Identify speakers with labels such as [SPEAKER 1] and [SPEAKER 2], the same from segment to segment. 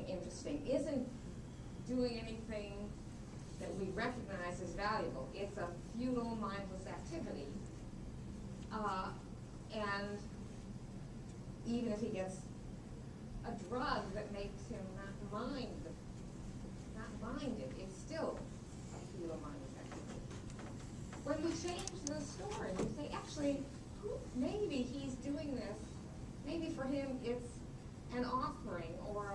[SPEAKER 1] anything interesting, isn't doing anything that we recognize as valuable. It's a futile, mindless activity. And even if he gets a drug that makes him not mind it, it's still a futile, mindless activity. When we change the story, we say, actually, maybe he's doing this, maybe for him it's an offering or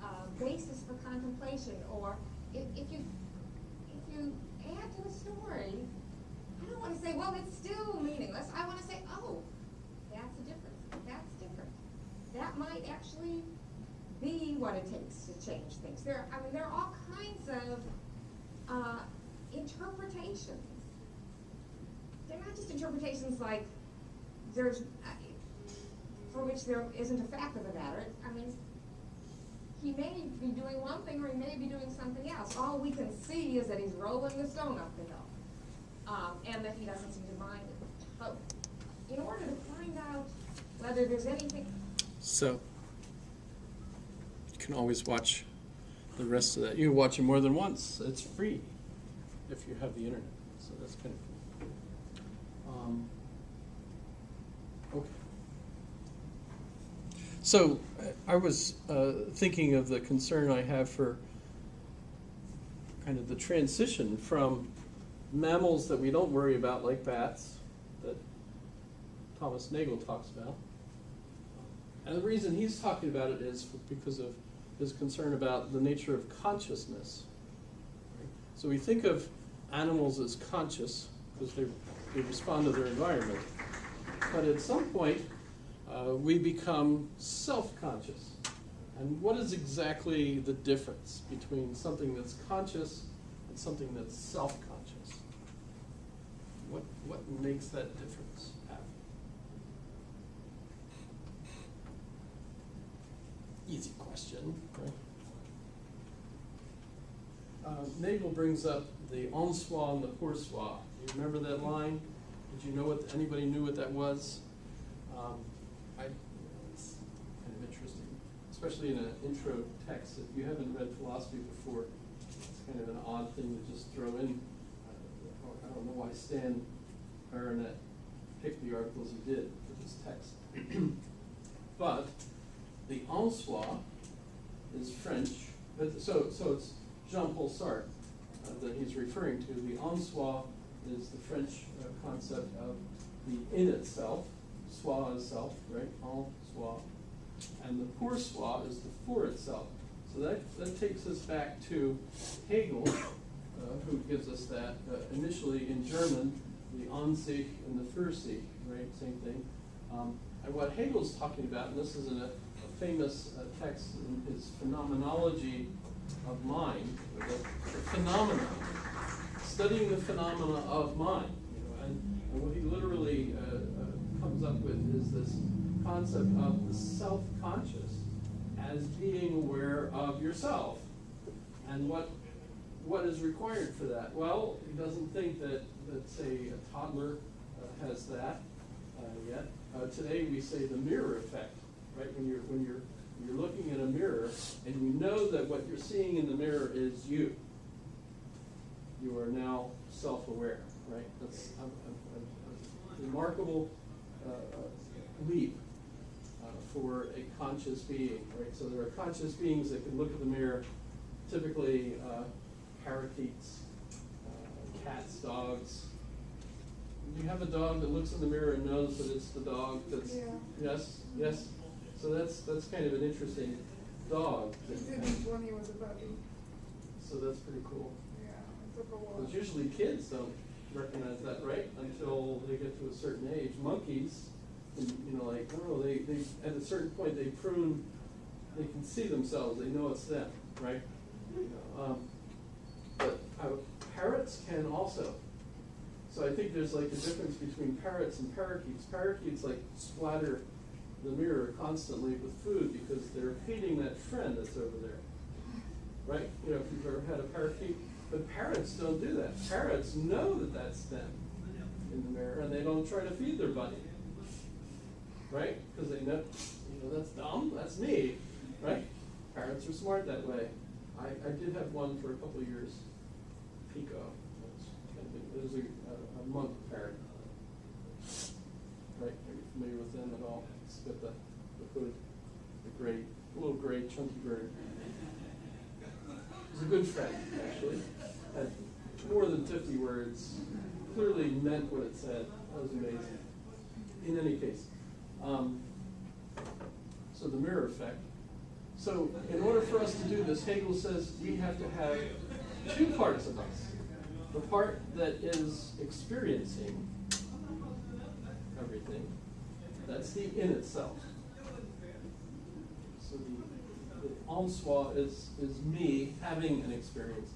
[SPEAKER 1] a basis for contemplation, or if you add to the story, I don't want to say, well, it's still meaningless. I want to say, oh, that's a difference. That's different. That might actually be what it takes to change things. There are all kinds of interpretations. They're not just interpretations like there's, for which there isn't a fact of the matter. I mean, he may be doing one thing or he may be doing something else. All we can see is that he's rolling the stone up the hill, and that he doesn't seem to mind it. But in order to find out whether there's anything...
[SPEAKER 2] So, you can always watch the rest of that. You can watch it more than once. It's free if you have the internet. So that's kind of cool. Okay. So I was thinking of the concern I have for kind of the transition from mammals that we don't worry about, like bats, that Thomas Nagel talks about. And the reason he's talking about it is because of his concern about the nature of consciousness. Right? So we think of animals as conscious because they respond to their environment. But at some point, we become self-conscious. And what is exactly the difference between something that's conscious and something that's self-conscious? What makes that difference happen? Easy question, right? Nagel brings up the en soi and the pour soi. You remember that line? Did you know anybody knew what that was? It's kind of interesting, especially in an intro text. If you haven't read philosophy before, it's kind of an odd thing to just throw in. I don't know why Stan Baronet picked the articles he did for this text. But the en soi is French, so it's Jean-Paul Sartre that he's referring to. The en soi is the French concept of the in itself. Soi is self, right? En soi. And the pour soi is the for itself. So that takes us back to Hegel, who gives us that initially in German, the an sich and the für sich, right? Same thing. And what Hegel's talking about, and this is in a famous text in his Phenomenology of Mind, the phenomenon, studying the phenomena of mind. And what he literally comes up with is this concept of the self-conscious as being aware of yourself. And what is required for that? Well, he doesn't think that say, a toddler has that yet. Today we say the mirror effect, right? When you're looking in a mirror and you know that what you're seeing in the mirror is you. You are now self-aware, right? That's a remarkable leap for a conscious being, right? So there are conscious beings that can look at the mirror, typically parakeets, cats, dogs. You have a dog that looks in the mirror and knows that it's the dog that's, yes. So that's kind of an interesting dog.
[SPEAKER 3] When he was a puppy.
[SPEAKER 1] So that's pretty cool.
[SPEAKER 3] Yeah, it took a while.
[SPEAKER 1] Because usually kids don't recognize that, right? Until they get to a certain age. Monkeys, like, oh, they at a certain point they can see themselves. They know it's them, right? But parrots can also. So I think there's like a difference between parrots and parakeets. Parakeets like splatter the mirror constantly with food because they're feeding that friend that's over there, right? If you've ever had a parakeet. But parrots don't do that. Parrots know that that's them in the mirror, and they don't try to feed their buddy, right? Because they know, that's dumb. That's me, right?
[SPEAKER 2] parents are smart that way. I did have one for a couple of years, Pico. It was a monk parent. Right, are you familiar with them at all? It's got the hood, the gray, little gray chunky bird. It was a good friend, actually. Had more than 50 words, clearly meant what it said. That was amazing. In any case, so the mirror effect. So in order for us to do this, Hegel says we have to have two parts of us. The part that is experiencing everything, that's the in itself. So the en soi is me having an experience.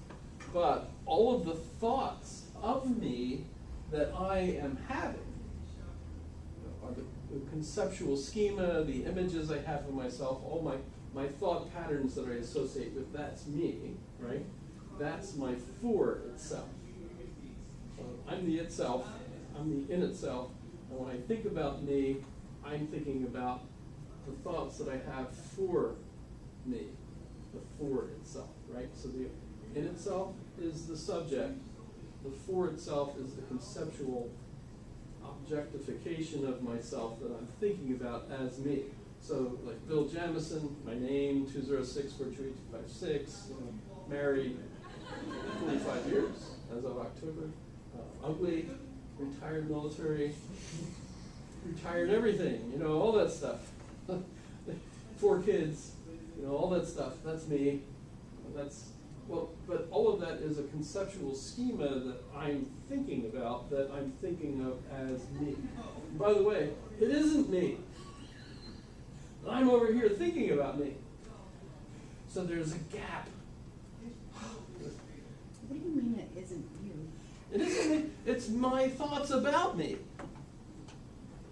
[SPEAKER 2] But all of the thoughts of me that I am having are the conceptual schema, the images I have of myself, all my thought patterns that I associate with, that's me, right? That's my for itself. So I'm the itself, I'm the in itself, and when I think about me, I'm thinking about the thoughts that I have for me, the for itself, right? So the in itself is the subject, the for itself is the conceptual objectification of myself that I'm thinking about as me. So like Bill Jamison, my name, 206-428-256, married 45 years as of October, ugly, retired military, retired everything, you know, all that stuff. 4 kids, you know, all that stuff, that's me. That's, well, but all of that is a conceptual schema that I'm thinking about, that I'm thinking of as me. And by the way, it isn't me. I'm over here thinking about me. So there's a gap.
[SPEAKER 4] What do you mean it isn't you?
[SPEAKER 2] It isn't me. It's my thoughts about me.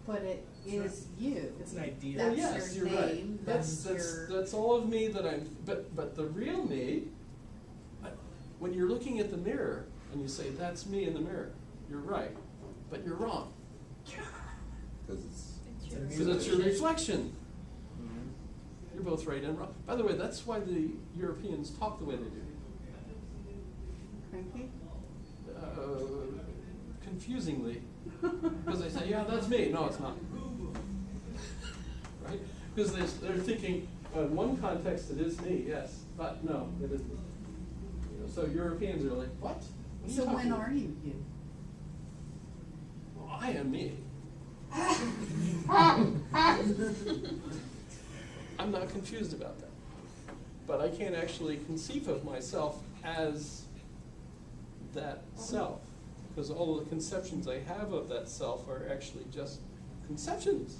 [SPEAKER 4] But it is you.
[SPEAKER 5] It's an idea.
[SPEAKER 4] That's
[SPEAKER 2] Yes,
[SPEAKER 4] your
[SPEAKER 2] you're right.
[SPEAKER 4] name.
[SPEAKER 2] That's all of me that I'm. But the real me. When you're looking at the mirror and you say that's me in the mirror, you're right, but you're wrong.
[SPEAKER 6] Because
[SPEAKER 2] Because it's your reflection. You're both right and wrong. By the way, that's why the Europeans talk the way they do.
[SPEAKER 4] Cranky?
[SPEAKER 2] Confusingly. Because they say, yeah, that's me. No, it's not. Right? Because they're thinking, in one context it is me, yes, but no, it isn't. You know, so Europeans are like, what? What are you
[SPEAKER 4] So
[SPEAKER 2] talking
[SPEAKER 4] when
[SPEAKER 2] about?
[SPEAKER 4] are you you?
[SPEAKER 2] Well, I am me. I'm not confused about that. But I can't actually conceive of myself as that self, because all of the conceptions I have of that self are actually just conceptions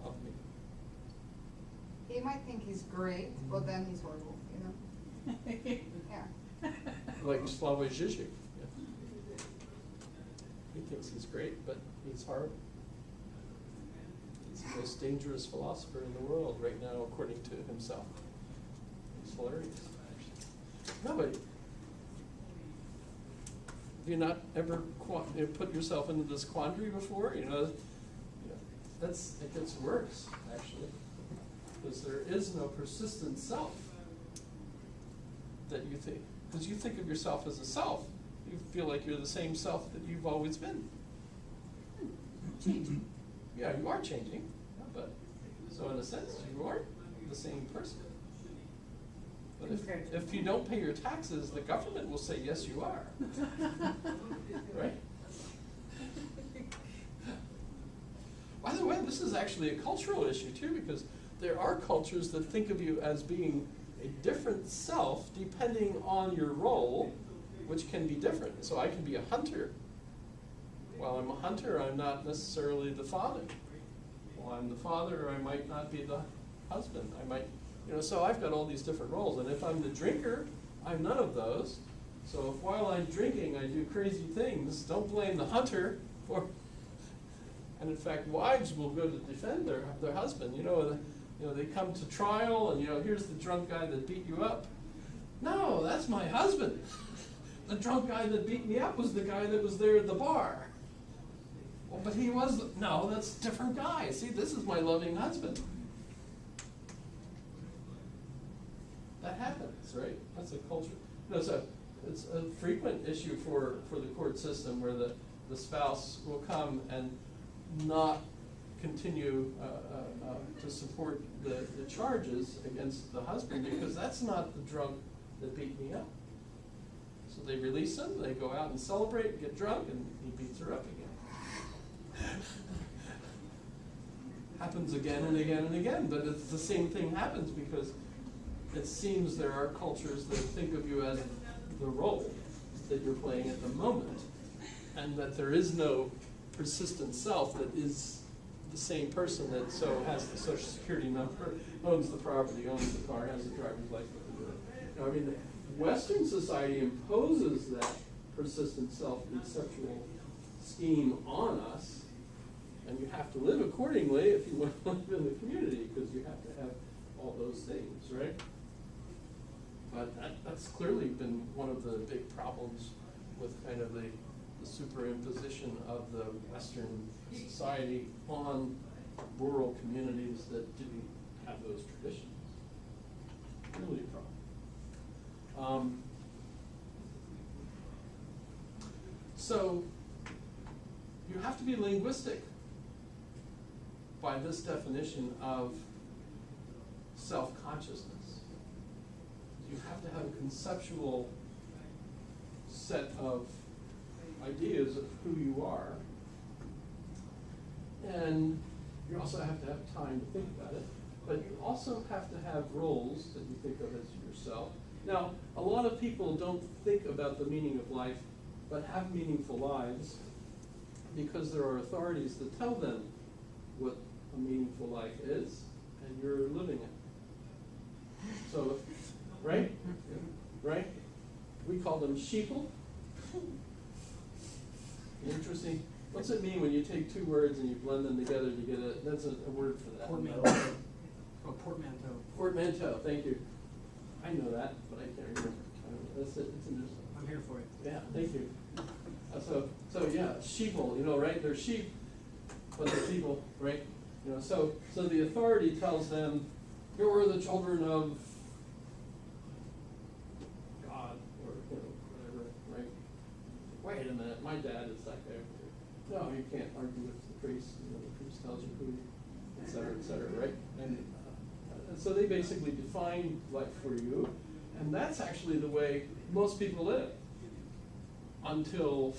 [SPEAKER 2] of me.
[SPEAKER 3] He might think he's great, but then he's horrible, you know? Yeah.
[SPEAKER 2] Like Slavoj Žižek. Yeah. He thinks he's great, but he's horrible. He's the most dangerous philosopher in the world right now, according to himself. He's hilarious. No, but have you not ever put yourself into this quandary before? You know, it gets worse, actually, because there is no persistent self that you think. Because you think of yourself as a self, you feel like you're the same self that you've always been.
[SPEAKER 4] Changing.
[SPEAKER 2] Yeah, you are changing, but so in a sense, you aren't the same person. But if you don't pay your taxes, the government will say, yes, you are. Right? By the way, this is actually a cultural issue too, because there are cultures that think of you as being a different self depending on your role, which can be different. So I can be a hunter. While I'm a hunter, I'm not necessarily the father. While I'm the father, I might not be the husband. I might, you know, so I've got all these different roles. And if I'm the drinker, I'm none of those. So if while I'm drinking I do crazy things, don't blame the hunter for. And in fact, wives will go to defend their husband. You know, they come to trial, and here's the drunk guy that beat you up. No, that's my husband. The drunk guy that beat me up was the guy that was there at the bar. Well, but he was, no, that's a different guy. See, this is my loving husband. That happens, right? That's a culture. No, so it's a frequent issue for the court system where the spouse will come and not continue to support the charges against the husband because that's not the drunk that beat me up. So they release him, they go out and celebrate, get drunk, and he beats her up again. Happens again and again and again, but it's the same thing happens because it seems there are cultures that think of you as the role that you're playing at the moment, and that there is no persistent self that is the same person that so has the social security number, owns the property, owns the car, has a driver's license. I mean, Western society imposes that persistent self-conceptual scheme on us, and you have to live accordingly if you want to live in the community, because you have to have all those things, right? But that's clearly been one of the big problems with kind of the superimposition of the Western society on rural communities that didn't have those traditions. Really a problem. So you have to be linguistic by this definition of self-consciousness. You have to have a conceptual set of ideas of who you are, and you also have to have time to think about it, but you also have to have roles that you think of as yourself. Now, a lot of people don't think about the meaning of life, but have meaningful lives because there are authorities that tell them what a meaningful life is, and you're living it. So, right? Right? We call them sheeple. Interesting. What's it mean when you take two words and you blend them together to get that's a word for that.
[SPEAKER 5] Portmanteau. Oh, portmanteau.
[SPEAKER 2] Portmanteau, thank you. I know that, but I can't remember. That's it, it's interesting.
[SPEAKER 5] I'm here for it.
[SPEAKER 2] Yeah, thank you. So yeah, sheeple, right? They're sheep, but they're people, right? So the authority tells them, you're the children of God, or whatever, right? Wait a minute, my dad is that guy. No, you can't argue with the priest. The priest tells you who, et cetera, right? And so they basically define life for you, and that's actually the way most people live until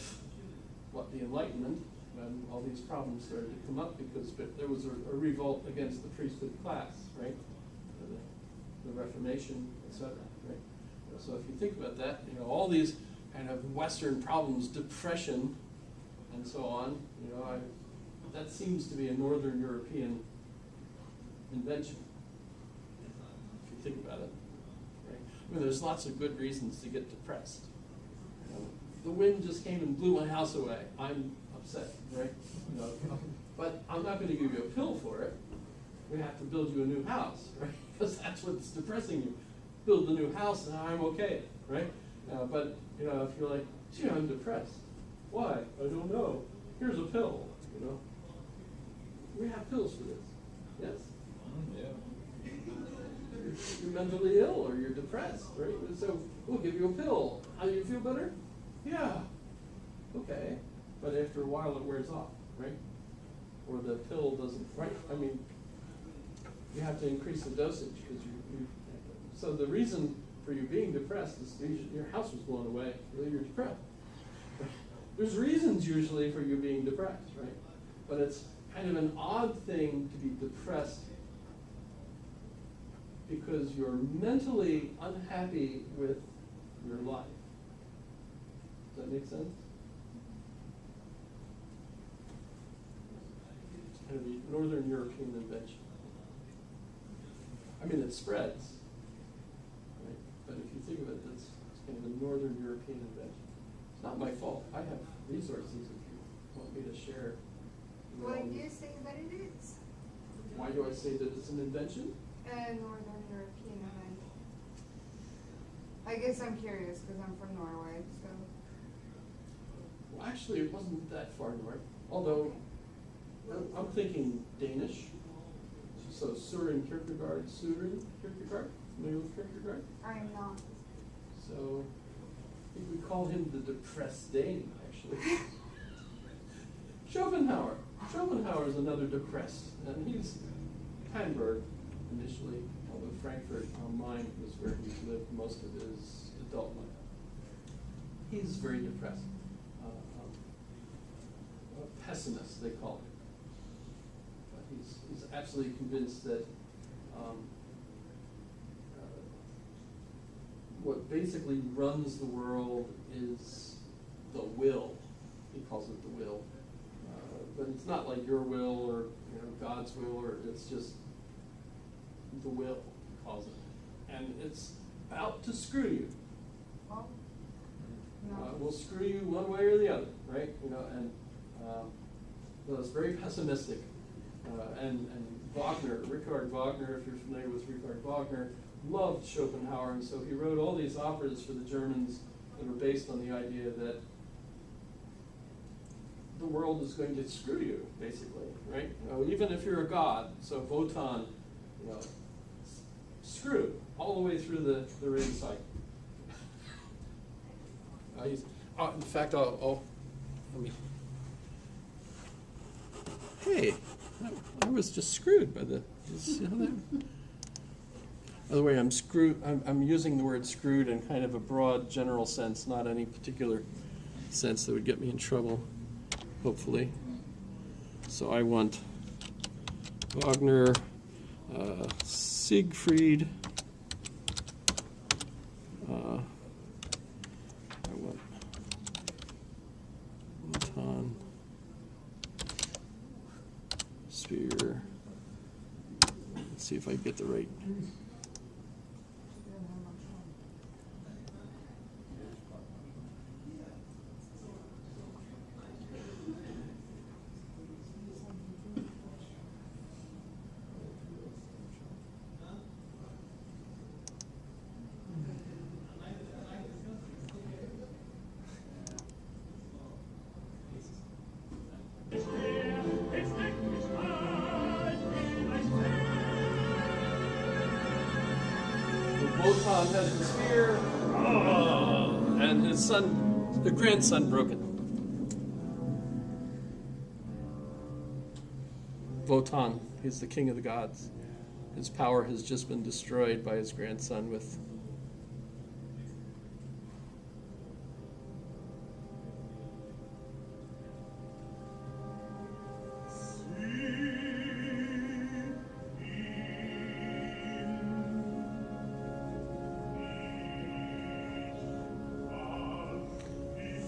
[SPEAKER 2] the Enlightenment, when all these problems started to come up because there was a revolt against the priesthood class, right? The Reformation, et cetera, right? So if you think about that, all these kind of Western problems, depression, and so on, that seems to be a Northern European invention, if you think about it, right? I mean, there's lots of good reasons to get depressed. The wind just came and blew my house away. I'm upset, right? But I'm not going to give you a pill for it. We have to build you a new house, right? Because that's what's depressing you. Build a new house and I'm okay, right? But if you're like, gee, I'm depressed. Why? I don't know. Here's a pill, We have pills for this. Yes?
[SPEAKER 6] Yeah.
[SPEAKER 2] You're mentally ill or you're depressed, right? So we'll give you a pill. How do you feel better? Yeah. Okay. But after a while it wears off, right? Or the pill doesn't, right? I mean, you have to increase the dosage because so the reason for you being depressed is your house was blown away, really you're depressed. There's reasons usually for you being depressed, right? But it's kind of an odd thing to be depressed because you're mentally unhappy with your life. Does that make sense? It's kind of a Northern European invention. I mean, it spreads, right? But if you think of it, it's kind of a Northern European invention. It's not my fault. I have resources if you want me to share.
[SPEAKER 3] Why do you say that it is?
[SPEAKER 2] Why do I say that it's an invention?
[SPEAKER 3] Northern European invention. I guess I'm curious because I'm from Norway, so.
[SPEAKER 2] Well, actually, it wasn't that far north. Although, I'm thinking Danish. So Søren Kierkegaard. familiar with Kierkegaard?
[SPEAKER 3] I am not.
[SPEAKER 2] So I think we call him the depressed Dane, actually. Schopenhauer. Schopenhauer is another depressed, and he's Hamburg initially, although Frankfurt am Main was where he lived most of his adult life. He's very depressed. A pessimist, they call him. But he's absolutely convinced that what basically runs the world is the will. He calls it the will. But it's not like your will or God's will, or it's just the will, he calls it. And it's out to screw you.
[SPEAKER 3] Well, no.
[SPEAKER 2] We'll screw you one way or the other, right? And so it's very pessimistic. And Wagner, Richard Wagner, if you're familiar with Richard Wagner, loved Schopenhauer, and so he wrote all these operas for the Germans that were based on the idea that the world is going to screw you, basically, right? Even if you're a god, so Wotan, screw all the way through the ring cycle. In fact, let me. Hey, I was just screwed by the. See how that? By the way, I'm screwed. I'm using the word screwed in kind of a broad, general sense, not any particular sense that would get me in trouble. Hopefully. So I want Wagner, Siegfried. I want Wotan, Spear. Let's see if I get the right. Wotan has the spear, and his son, the grandson, broke it. Wotan, he's the king of the gods. His power has just been destroyed by his grandson with.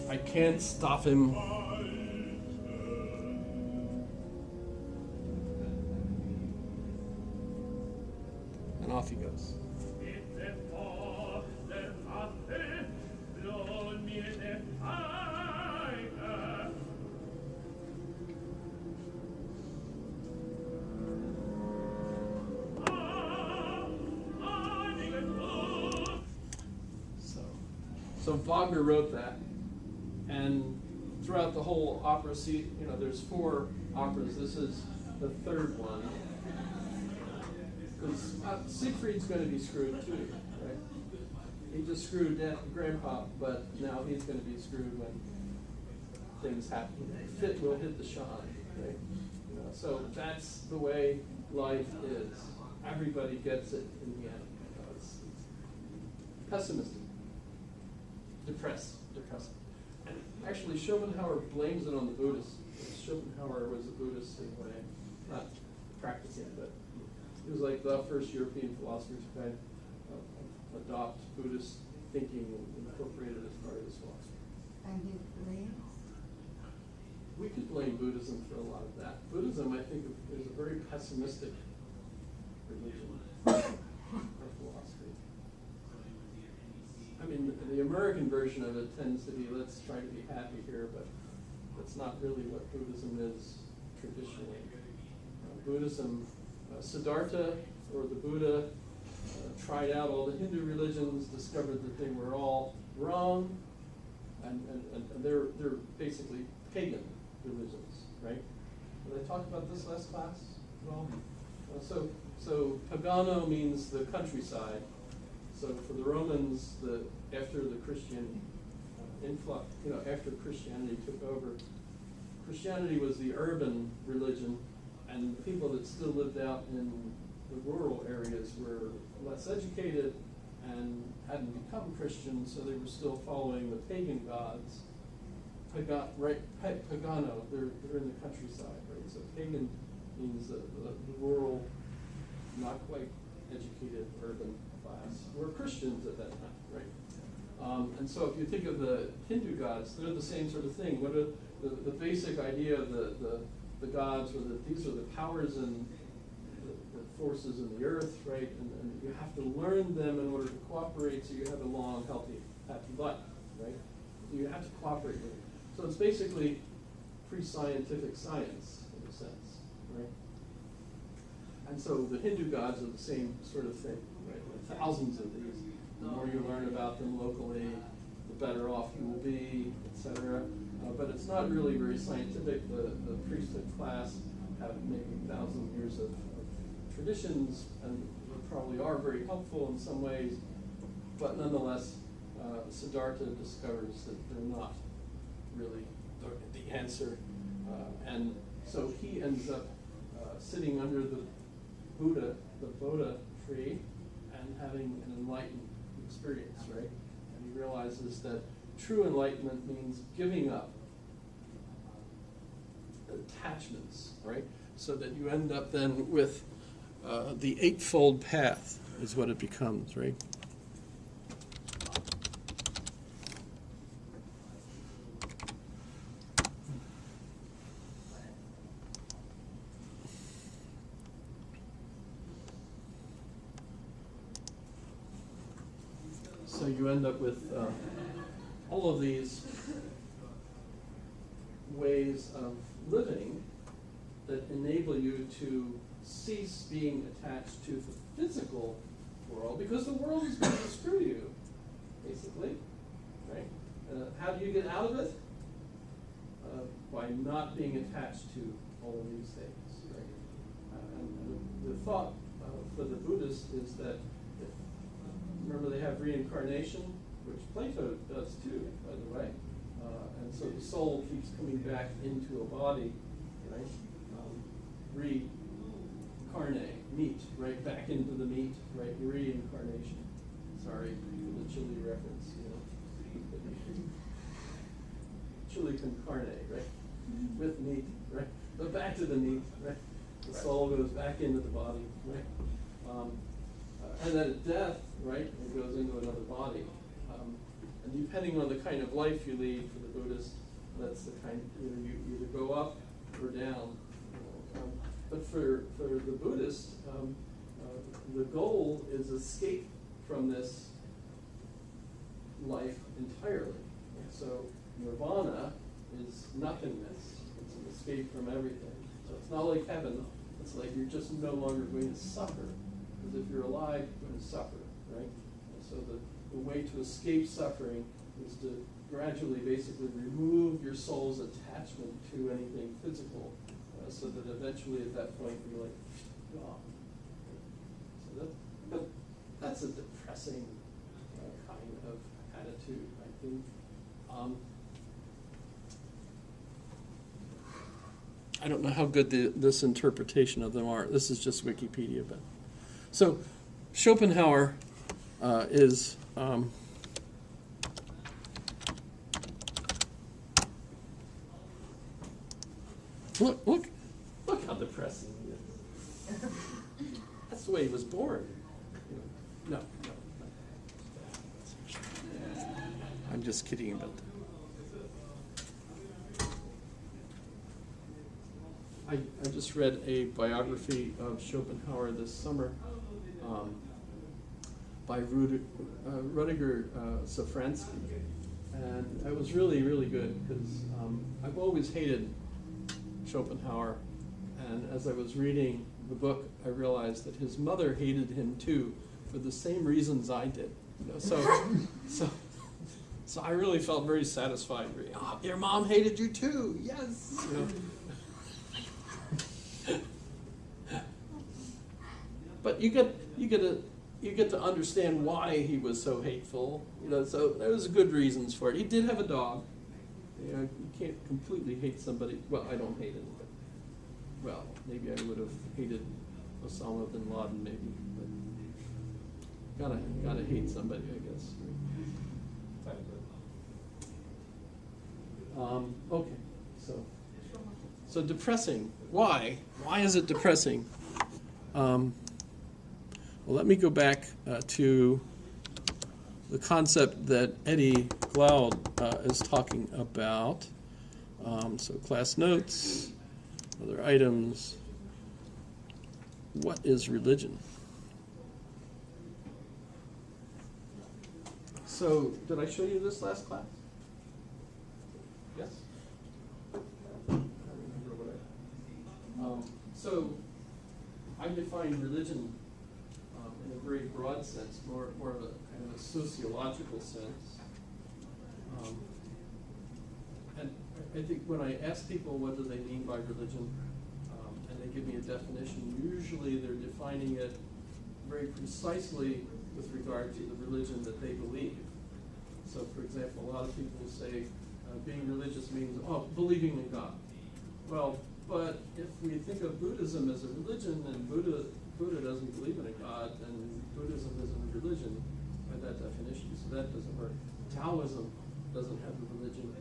[SPEAKER 2] I can't stop him. And off he goes. So Wagner wrote that. And throughout the whole opera, there's 4 operas. This is the 3rd one. Because Siegfried's going to be screwed too, right? He just screwed Grandpa, but now he's going to be screwed when things happen. Fit will hit the shine, right? So that's the way life is. Everybody gets it in the end. It's pessimistic, depressing. Actually, Schopenhauer blames it on the Buddhists. Schopenhauer was a Buddhist in a way, not practicing, but he was like the first European philosopher to kind of adopt Buddhist thinking and incorporate it as part of his philosophy.
[SPEAKER 3] And he blames?
[SPEAKER 2] We could blame Buddhism for a lot of that. Buddhism, I think, is a very pessimistic religion or philosophy. I mean, the American version of it tends to be, let's try to be happy here, but that's not really what Buddhism is traditionally. Buddhism, Siddhartha, or the Buddha, tried out all the Hindu religions, discovered that they were all wrong, and they're basically pagan religions, right? Did I talk about this last class at all? So Pagano means the countryside, So for the Romans, after the Christian influx, after Christianity took over, Christianity was the urban religion, and the people that still lived out in the rural areas were less educated and hadn't become Christian, so they were still following the pagan gods. Pagano, they're in the countryside, right? So pagan means the rural, not quite educated urban class were Christians at that time, right? And so if you think of the Hindu gods, they're the same sort of thing. What are the basic idea of the gods were that these are the powers and the forces in the earth, right? And you have to learn them in order to cooperate so you have a long, healthy, happy life, right? You have to cooperate with them. So it's basically pre-scientific science in a sense, right? And so the Hindu gods are the same sort of thing, right? There are thousands of these. The more you learn about them locally, the better off you will be, etc. But it's not really very scientific. The priesthood class have maybe 1,000 years of traditions, and they probably are very helpful in some ways. But nonetheless, Siddhartha discovers that they're not really the answer. And so he ends up sitting under the Bodha tree, and having an enlightened experience, right? And he realizes that true enlightenment means giving up attachments, right? So that you end up then with the Eightfold Path is what it becomes, right? So you end up with all of these ways of living that enable you to cease being attached to the physical world, because the world is going to screw you, basically, right? How do you get out of it? By not being attached to all of these things, right? And the thought for the Buddhists is that remember, they have reincarnation, which Plato does too, by the way. And so the soul keeps coming back into a body, right? Reincarnate, meat, right? Back into the meat, right? Reincarnation. Sorry for the chili reference, Chili con carne, right? With meat, right? But back to the meat, right? The soul goes back into the body, right? And then at death, right, it goes into another body. And depending on the kind of life you lead for the Buddhist, that's the kind, you either go up or down. But for the Buddhist, the goal is escape from this life entirely. And so nirvana is nothingness. It's an escape from everything. So it's not like heaven. It's like you're just no longer going to suffer. Because if you're alive, you're going to suffer, right? And so the way to escape suffering is to gradually, basically remove your soul's attachment to anything physical, so that eventually at that point you're like, gone. So that's a depressing kind of attitude, I think. I don't know how good this interpretation of them are. This is just Wikipedia, but so Schopenhauer is look how depressing he is. That's the way he was born. No. I'm just kidding about that. I just read a biography of Schopenhauer this summer by Rudiger Safransky, and it was really, really good because I've always hated Schopenhauer, and as I was reading the book, I realized that his mother hated him too for the same reasons I did. So I really felt very satisfied. Oh, your mom hated you too. Yes. But you get you get to understand why he was so hateful. So there was good reasons for it. He did have a dog. You can't completely hate somebody. Well, I don't hate anybody. Well, maybe I would have hated Osama bin Laden, maybe, but gotta hate somebody, I guess. Okay, so depressing. Why? Why is it depressing? Well, let me go back to the concept that Eddie Glaude is talking about. So class notes, other items. What is religion? So, did I show you this last class? Yes? I don't remember what so, I define religion in a very broad sense, more of a kind of a sociological sense. And I think when I ask people what do they mean by religion, and they give me a definition, usually they're defining it very precisely with regard to the religion that they believe. So, for example, a lot of people say being religious means, believing in God. Well, but if we think of Buddhism as a religion, and Buddha doesn't believe in a God, then Buddhism isn't a religion by that definition, so that doesn't work. Taoism doesn't have a religion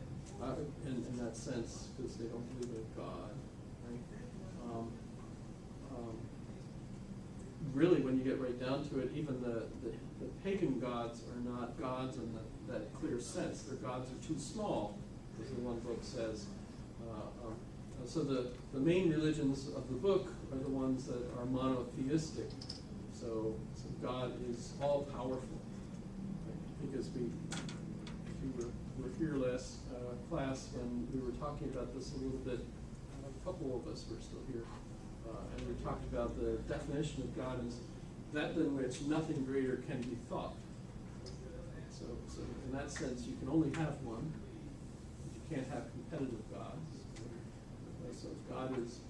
[SPEAKER 2] in that sense, because they don't believe in a God. Right? Really, when you get right down to it, even the pagan gods are not gods in that clear sense. Their gods are too small, as the one book says. So the main religions of the book are the ones that are monotheistic. So God is all powerful. Right? Because if you were here last class when we were talking about this a little bit, a couple of us were still here, and we talked about the definition of God as that than which nothing greater can be thought. So in that sense, you can only have one. You can't have competitive gods. So if God is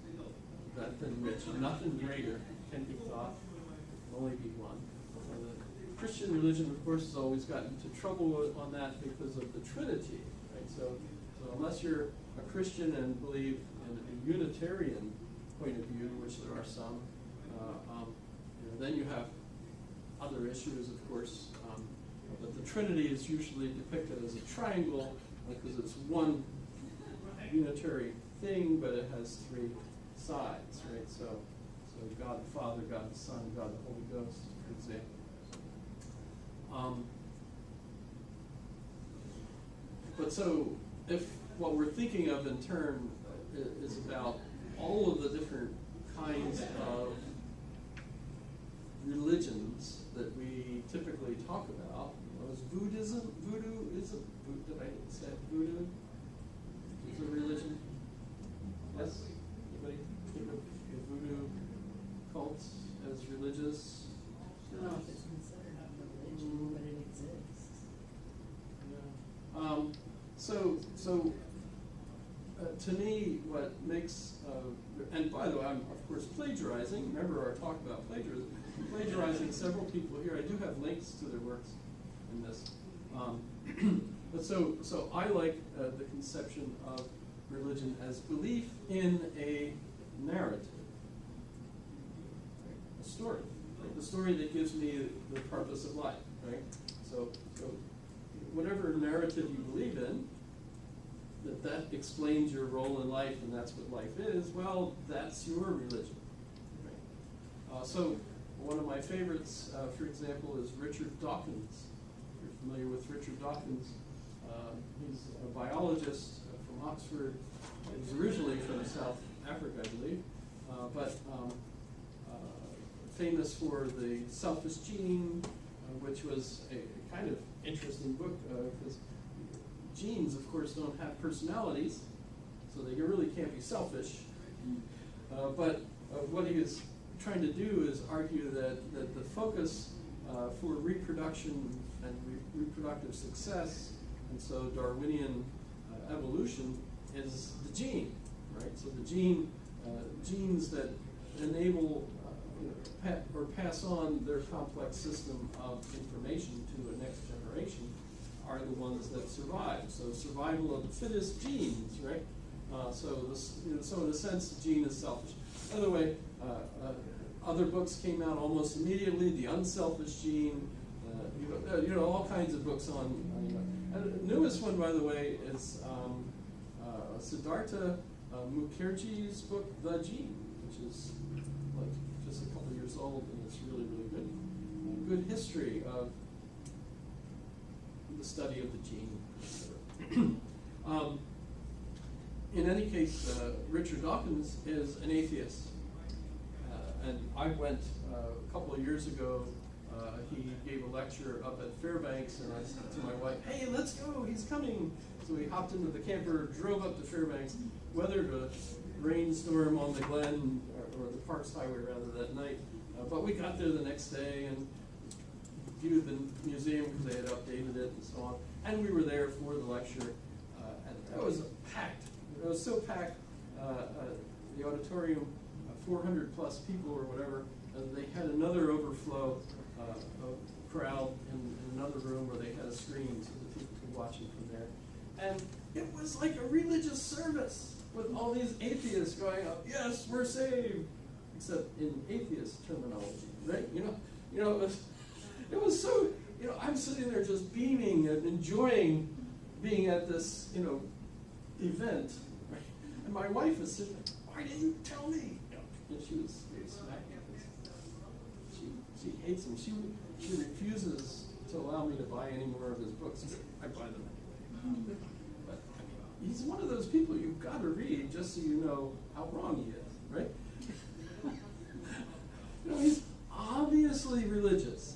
[SPEAKER 2] that than which nothing greater can be thought, there can only be one. The Christian religion, of course, has always gotten into trouble on that because of the Trinity. Right? So unless you're a Christian and believe in a Unitarian point of view, which there are some, then you have other issues, of course. But the Trinity is usually depicted as a triangle because it's one unitary thing, but it has three sides, right? So God the Father, God the Son, God the Holy Ghost, for example. But so if what we're thinking of in turn is about all of the different kinds of religions that we typically talk about, was voodoo, did I say voodoo? Is a religion? Yes? Anybody think of voodoo cults as religious?
[SPEAKER 4] I don't know if it's considered a religion, but it exists.
[SPEAKER 2] To me, what makes, and by the way, I'm of course plagiarizing. Remember our talk about plagiarism. I'm plagiarizing several people here. I do have links to their works in this. But so I like the conception of religion as belief in a narrative, a story, right? The story that gives me the purpose of life, right? So whatever narrative you believe in, that explains your role in life, and that's what life is. Well, that's your religion, right? So one of my favorites, for example, is Richard Dawkins. If you're familiar with Richard Dawkins, he's a biologist from Oxford. He's originally from South Africa, I believe, but famous for The Selfish Gene, which was a kind of interesting book because genes, of course, don't have personalities, so they really can't be selfish. But what he is trying to do is argue that the focus for reproduction and reproductive success, and so Darwinian evolution, is the gene, right? So the genes that enable or pass on their complex system of information to a next generation are the ones that survive. So survival of the fittest genes, right? So in a sense, the gene is selfish. By the way, other books came out almost immediately. The Unselfish Gene, all kinds of books on. And the newest one, by the way, is Siddhartha Mukherjee's book, The Gene, which is like just a couple years old, and it's really, really good. Good history of the study of the gene. In any case, Richard Dawkins is an atheist. And I went a couple of years ago, he gave a lecture up at Fairbanks, and I said to my wife, hey, let's go, he's coming. So we hopped into the camper, drove up to Fairbanks, weathered a rainstorm on the Glen, or the Parks Highway rather, that night. But we got there the next day and viewed the museum because they had updated it and so on. And we were there for the lecture, and it was packed. It was so packed, the auditorium, 400 plus people or whatever. They had another overflow of crowd in another room where they had a screen so that people could watch it from there. And it was like a religious service with all these atheists going up, yes, we're saved, except in atheist terminology, right? It was so, I'm sitting there just beaming and enjoying being at this, event, right? And my wife is sitting there, why didn't you tell me? And she was smacking because she hates him. She refuses to allow me to buy any more of his books. I buy them anyway. But he's one of those people you've got to read just so you know how wrong he is, right? He's obviously religious,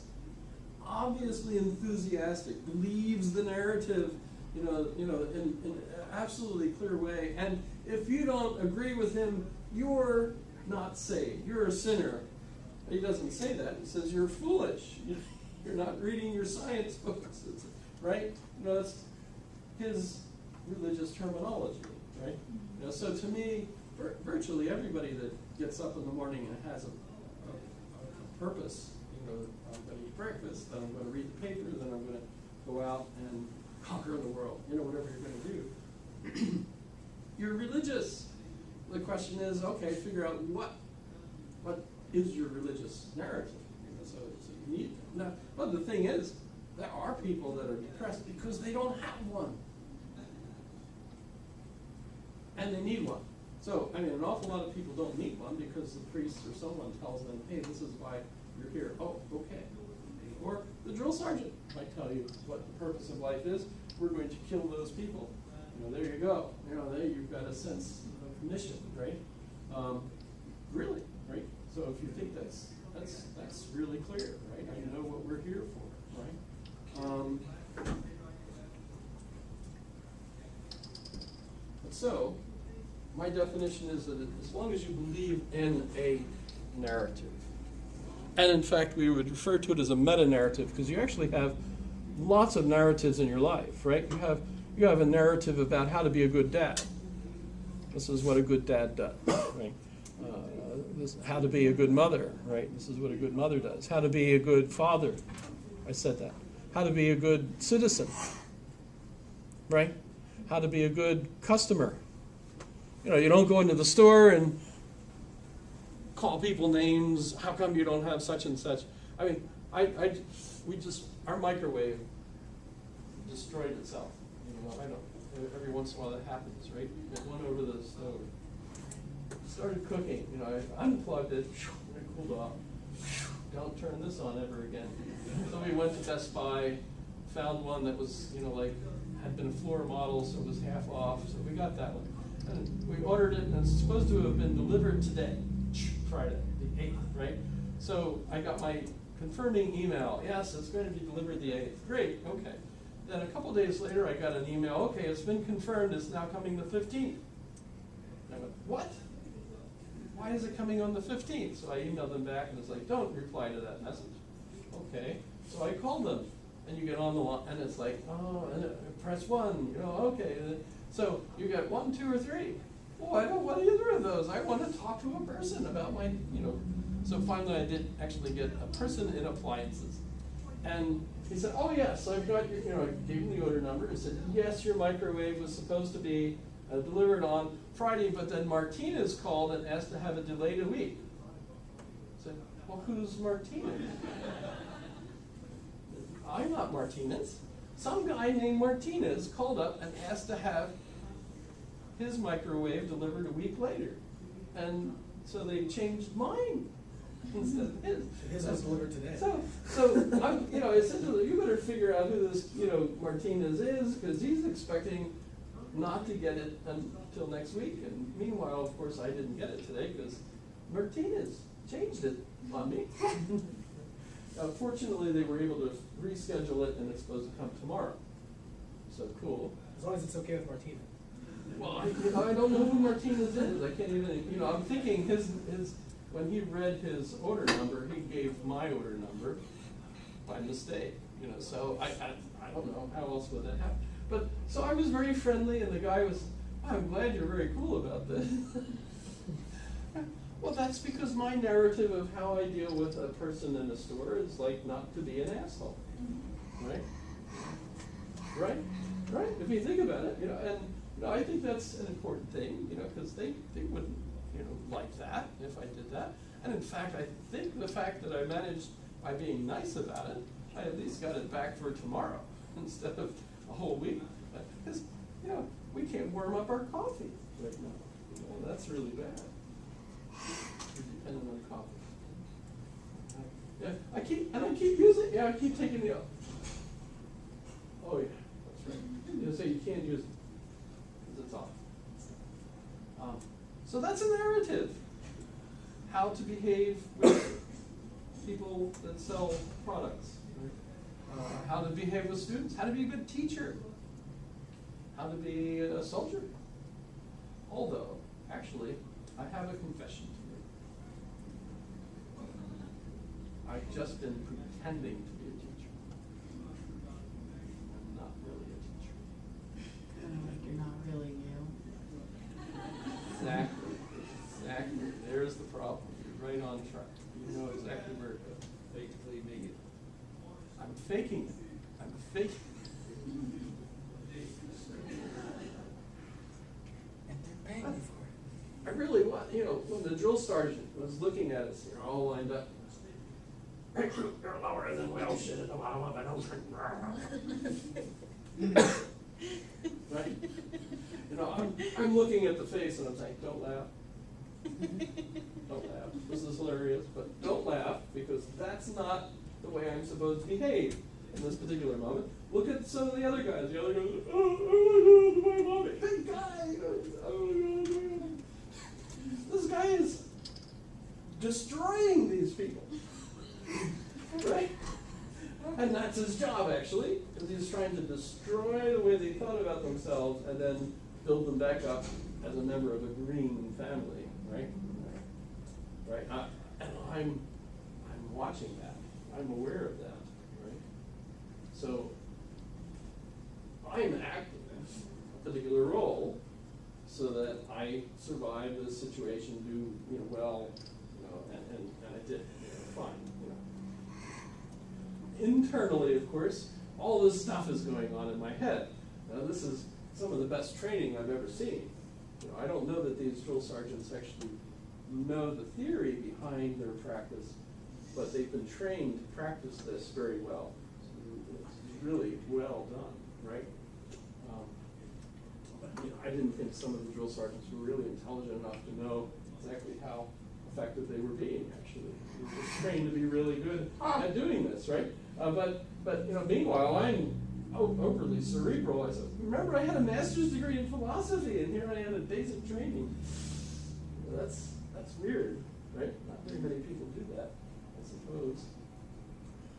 [SPEAKER 2] obviously enthusiastic, believes the narrative, in an absolutely clear way. And if you don't agree with him, you're not saved. You're a sinner. He doesn't say that. He says you're foolish. You're not reading your science books, right? That's his religious terminology, right? So to me, virtually everybody that gets up in the morning and has a purpose, I'm going to eat breakfast, then I'm going to read the paper, then I'm going to go out and conquer the world, whatever you're going to do. You're religious. The question is, okay, figure out what is your religious narrative. So you need now. But the thing is, there are people that are depressed because they don't have one, and they need one. So an awful lot of people don't need one because the priest or someone tells them, hey, this is why you're here. Oh, okay. Or the drill sergeant might tell you what the purpose of life is. We're going to kill those people. There you go. There you've got a sense of mission, right? Really, right? So if you think that's really clear, right? I know what we're here for, right? So my definition is that as long as you believe in a narrative, and in fact we would refer to it as a meta-narrative because you actually have lots of narratives in your life, right? You have a narrative about how to be a good dad. This is what a good dad does, right? How to be a good mother, right? This is what a good mother does. How to be a good father. I said that. How to be a good citizen, right? How to be a good customer. You don't go into the store and call people names. How come you don't have such and such? Our microwave destroyed itself. Every once in a while that happens, right? It went over the stove. Started cooking. I unplugged it, and it cooled off. Don't turn this on ever again. So we went to Best Buy, found one that was, had been a floor model, so it was half off. So we got that one. And we ordered it, and it's supposed to have been delivered today, Friday, the 8th, right? So I got my confirming email. Yes, it's going to be delivered the 8th. Great, okay. Then a couple days later, I got an email. Okay, it's been confirmed. It's now coming the 15th. I went, what? Why is it coming on the 15th? So I emailed them back, and it's like, don't reply to that message. Okay. So I called them, and you get on the line, and it's like, oh, and press 1. Okay. So you got 1, 2, or 3. oh, I don't want either of those. I want to talk to a person about my, you know. So finally I did actually get a person in appliances. And he said, oh yes, I've got your, you know, I gave him the order number. He said, yes, your microwave was supposed to be delivered on Friday, but then Martinez called and asked to have it delayed a week. I said, well, who's Martinez? I'm not Martinez. Some guy named Martinez called up and asked to have his microwave delivered a week later. And so they changed mine instead of his.
[SPEAKER 5] His was delivered today.
[SPEAKER 2] So I'm, you know, I said to them, you better figure out who this, you know, Martinez is, because he's expecting not to get it until next week. And meanwhile, of course, I didn't get it today because Martinez changed it on me. Fortunately, they were able to reschedule it, and it's supposed to come tomorrow. So cool.
[SPEAKER 5] As long as it's okay with Martina.
[SPEAKER 2] Well, I don't know who Martinez is. I can't even, you know, I'm thinking his when he read his order number, he gave my order number by mistake. You know, so I don't know how else would that happen. But so I was very friendly, and the guy was, I'm glad you're very cool about this. Well, that's because my narrative of how I deal with a person in a store is like not to be an asshole, right? Right? Right? If you think about it, you know, and you know, I think that's an important thing, you know, because they wouldn't, you know, like that if I did that. And in fact, I think the fact that I managed by being nice about it, I at least got it back for tomorrow instead of a whole week. Because, you know, we can't warm up our coffee right now. You know, that's really bad. We're dependent on coffee. Yeah, I keep using, yeah, I keep taking the, oh yeah, that's right. You know, so you can't use it, because it's off. So that's a narrative. How to behave with people that sell products. Right? How to behave with students, how to be a good teacher, how to be a soldier. Although, actually, I have a confession to make. I've just been pretending to be a teacher. I'm not really a teacher.
[SPEAKER 4] Like you're not really you.
[SPEAKER 2] Exactly. Exactly. There's the problem. You're right on track. You know exactly where it goes.
[SPEAKER 6] Fake it till you make it.
[SPEAKER 2] I'm faking it. I'm faking it.
[SPEAKER 5] And they're paying you for it.
[SPEAKER 2] I really want, you know, when the drill sergeant was looking at us, you know, all lined up. Recruit, you're lower than well shit at the bottom of an ocean. Right? You know, I'm looking at the face and I'm saying, don't laugh. Don't laugh. This is hilarious, but don't laugh, because that's not the way I'm supposed to behave in this particular moment. Look at some of the other guys. The other guys are, oh my mommy. Big guy. Oh my God. This guy is destroying these people. Right? And that's his job, actually, because he's trying to destroy the way they thought about themselves and then build them back up as a member of a green family, right? Right? And I'm watching that. I'm aware of that, right? So I'm acting a particular role so that I survive this situation, do, you know, well, you know, and I did, you know, fine, you know. Internally, of course, all this stuff is going on in my head. Now, this is some of the best training I've ever seen. You know, I don't know that these drill sergeants actually know the theory behind their practice, but they've been trained to practice this very well. It's really well done, right? But you know, I didn't think some of the drill sergeants were really intelligent enough to know exactly how effective they were being, actually. They were just trained to be really good at doing this, right? But you know, meanwhile, I'm overly cerebral. I said, remember, I had a master's degree in philosophy, and here I am at basic training. Well, that's weird, right? Not very many people do that, I suppose.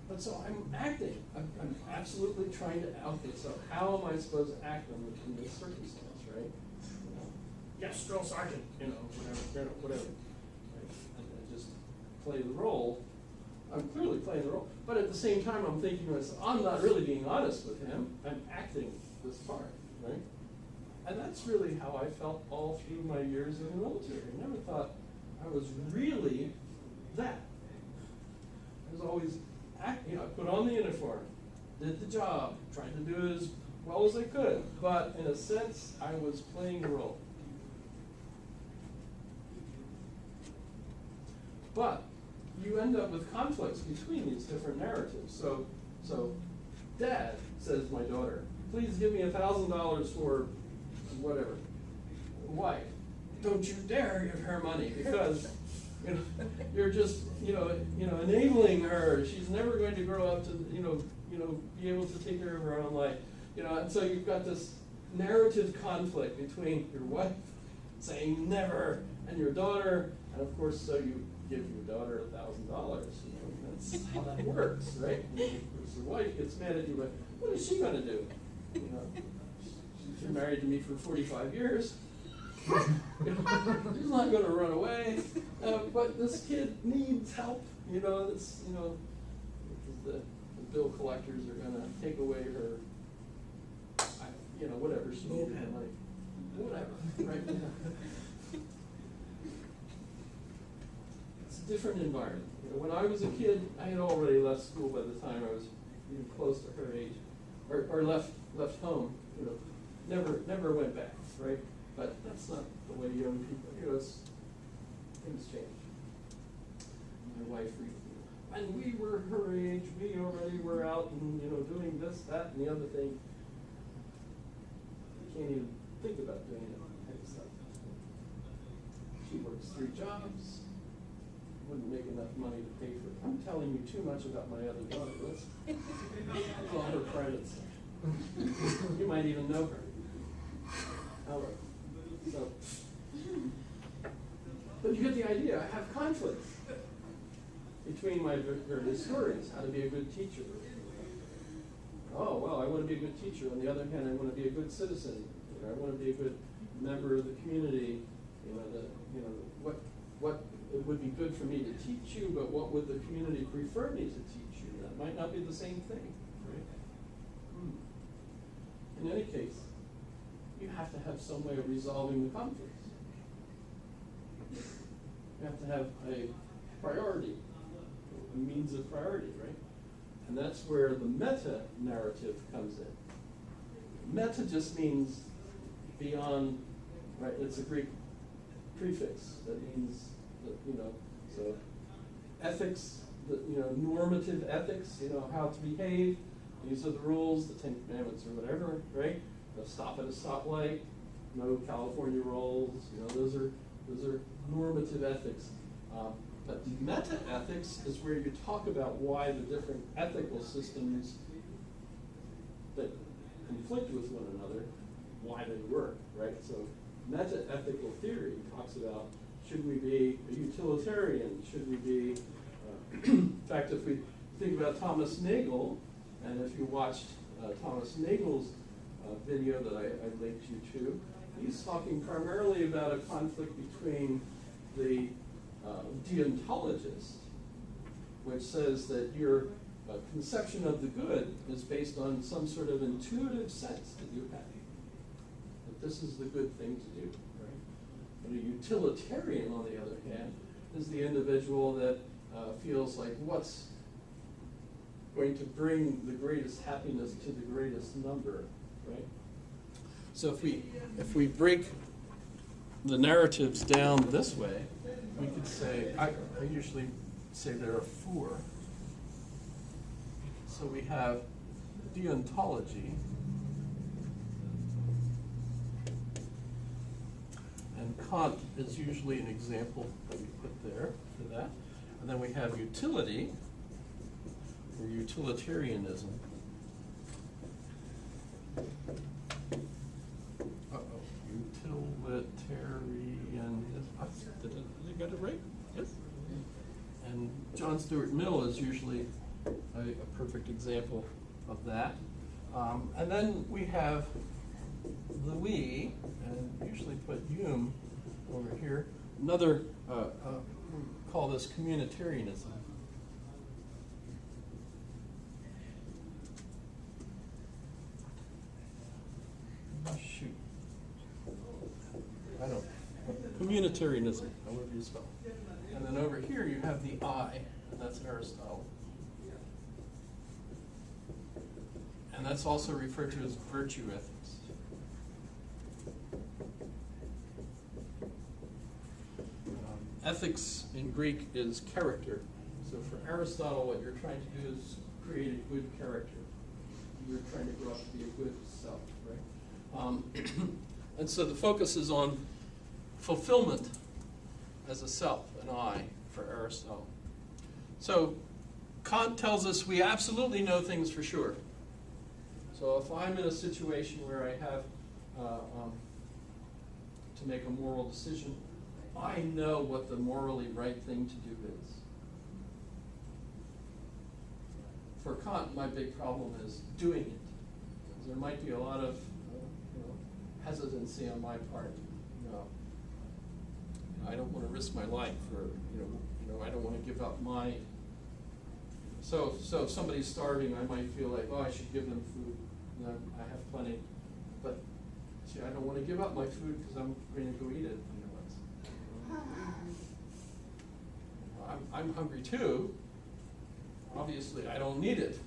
[SPEAKER 2] But so I'm acting. I'm absolutely trying to out this. So how am I supposed to act in this circumstance, right? You know, yes, drill sergeant. You know, whatever. Right? And just play the role. I'm clearly playing the role, but at the same time, I'm thinking to myself, I'm not really being honest with him. I'm acting this part, right? And that's really how I felt all through my years in the military. I never thought I was really that. I was always, I put on the uniform, did the job, tried to do it as well as I could, but in a sense, I was playing a role. But you end up with conflicts between these different narratives. So Dad, says my daughter, please give me $1,000 for whatever. Wife, don't you dare give her money because you're just enabling her. She's never going to grow up to be able to take care of her own life. And so you've got this narrative conflict between your wife saying never and your daughter, and of course, so you give your daughter $1,000. That's how that works, right? And of course, your wife gets mad at you, but what is she going to do? She's been married to me for 45 years. She's not going to run away. But this kid needs help. The bill collectors are going to take away her, whatever she needed in life. Whatever, right? It's a different environment. When I was a kid, I had already left school by the time I was even close to her age, or left home. Never went back, right? But that's not the way young people. Things change. My wife, when we were her age, we already were out and doing this, that, and the other thing. You can't even think about doing that kind of stuff. She works 3 jobs. Wouldn't make enough money to pay for it. I'm telling you too much about my other daughter. That's all her private stuff. You might even know her. However, but you get the idea. I have conflicts between my various stories. How to be a good teacher. Oh, well, I want to be a good teacher. On the other hand, I want to be a good citizen. I want to be a good member of the community. What it would be good for me to teach you, but what would the community prefer me to teach you? That might not be the same thing, right? In any case, you have to have some way of resolving the conflicts. You have to have a priority, a means of priority, right? And that's where the meta-narrative comes in. Meta just means beyond, right? It's a Greek prefix that means so ethics, normative ethics, how to behave. These are the rules, the 10 Commandments or whatever, right? Stop at a stoplight, no California rolls, those are normative ethics. But meta-ethics is where you talk about why the different ethical systems that conflict with one another, why they work, right? So meta-ethical theory talks about, should we be a utilitarian? Should we be, in fact, if we think about Thomas Nagel, and if you watched Thomas Nagel's video that I linked you to, he's talking primarily about a conflict between the deontologist, which says that your conception of the good is based on some sort of intuitive sense that you have, that this is the good thing to do, right? And a utilitarian, on the other hand, is the individual that feels like what's going to bring the greatest happiness to the greatest number, right? So if we break the narratives down this way, we could say, I usually say there are 4. So we have deontology, and Kant is usually an example that we put there for that. And then we have utility, or utilitarianism. Did I get it right? Yes. And John Stuart Mill is usually a perfect example of that. And then we have the we, and usually put Hume over here. Another, we call this communitarianism. Shoot. I don't, communitarianism, however you spell. And then over here you have the I, and that's Aristotle. And that's also referred to as virtue ethics. Ethics in Greek is character. So for Aristotle, what you're trying to do is create a good character. You're trying to grow up to be a good self, right? And so the focus is on fulfillment as a self, an I, for Aristotle. So Kant tells us we absolutely know things for sure. So if I'm in a situation where I have to make a moral decision, I know what the morally right thing to do is. For Kant, my big problem is doing it. There might be a lot of hesitancy on my part. I don't want to risk my life, or I don't want to give up my. So if somebody's starving, I might feel like, oh, I should give them food. I have plenty, but see, I don't want to give up my food because I'm going to go eat it. I'm hungry too. Obviously, I don't need it.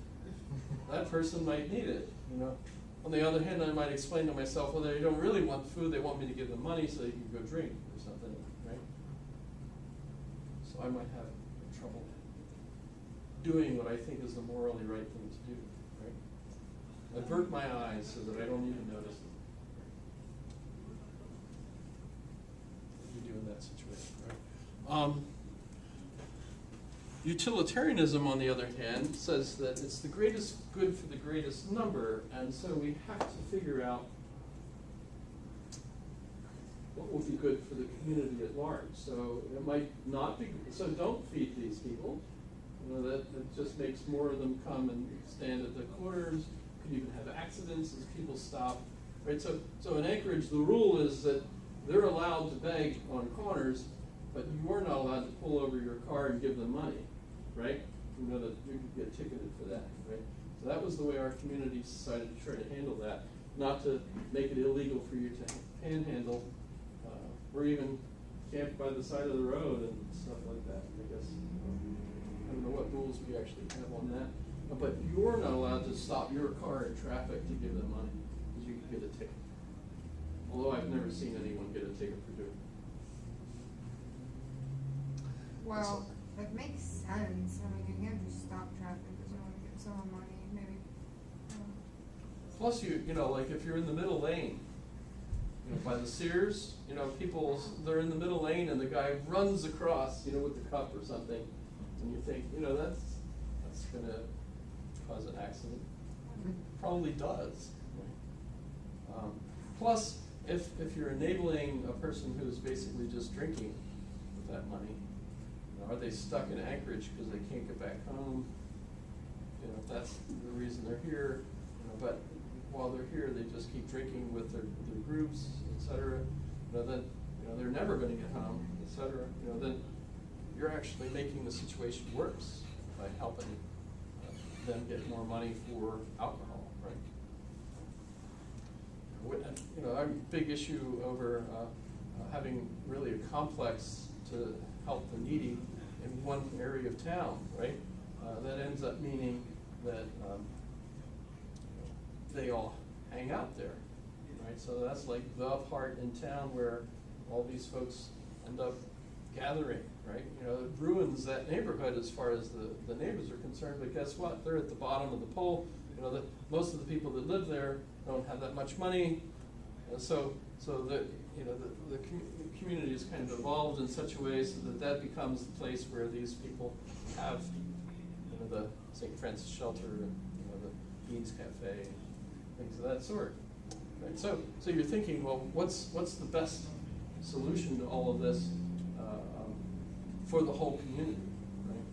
[SPEAKER 2] That person might need it. On the other hand, I might explain to myself, well, they don't really want food. They want me to give them money so they can go drink or something, right? So I might have trouble doing what I think is the morally right thing to do, right? Avert my eyes so that I don't even notice them. What do you do in that situation, right? Utilitarianism, on the other hand, says that it's the greatest good for the greatest number, and so we have to figure out what will be good for the community at large. So it might not be, so don't feed these people. That just makes more of them come and stand at the corners. Could even have accidents as people stop, right? So in Anchorage, the rule is that they're allowed to beg on corners, but you are not allowed to pull over your car and give them money, right? You know that you could get ticketed for that, right? So that was the way our community decided to try to handle that, not to make it illegal for you to panhandle, or even camp by the side of the road and stuff like that, I guess. I don't know what rules we actually have on that, but you're not allowed to stop your car in traffic to give them money, because you could get a ticket. Although I've never seen anyone get a ticket for doing it.
[SPEAKER 3] Well, it makes sense. I mean, you can't just stop traffic because you want to give someone money, maybe.
[SPEAKER 2] Plus, like if you're in the middle lane, by the Sears, they're in the middle lane and the guy runs across, with the cup or something, and you think, that's going to cause an accident. Probably does. Plus, if you're enabling a person who's basically just drinking with that money, are they stuck in Anchorage because they can't get back home? If that's the reason they're here, but while they're here, they just keep drinking with their groups, etc. Then they're never going to get home, etc. Then you're actually making the situation worse by helping them get more money for alcohol, right? Our big issue over having really a complex to help the needy in one area of town, right? That ends up meaning that they all hang out there, right? So that's like the part in town where all these folks end up gathering, right? It ruins that neighborhood as far as the neighbors are concerned, but guess what? They're at the bottom of the pole. Most of the people that live there don't have that much money, so the community is kind of evolved in such a way so that becomes the place where these people have, the St. Francis Shelter, and the Beans Cafe, things of that sort. Right? So you're thinking, well, what's the best solution to all of this for the whole community? Right?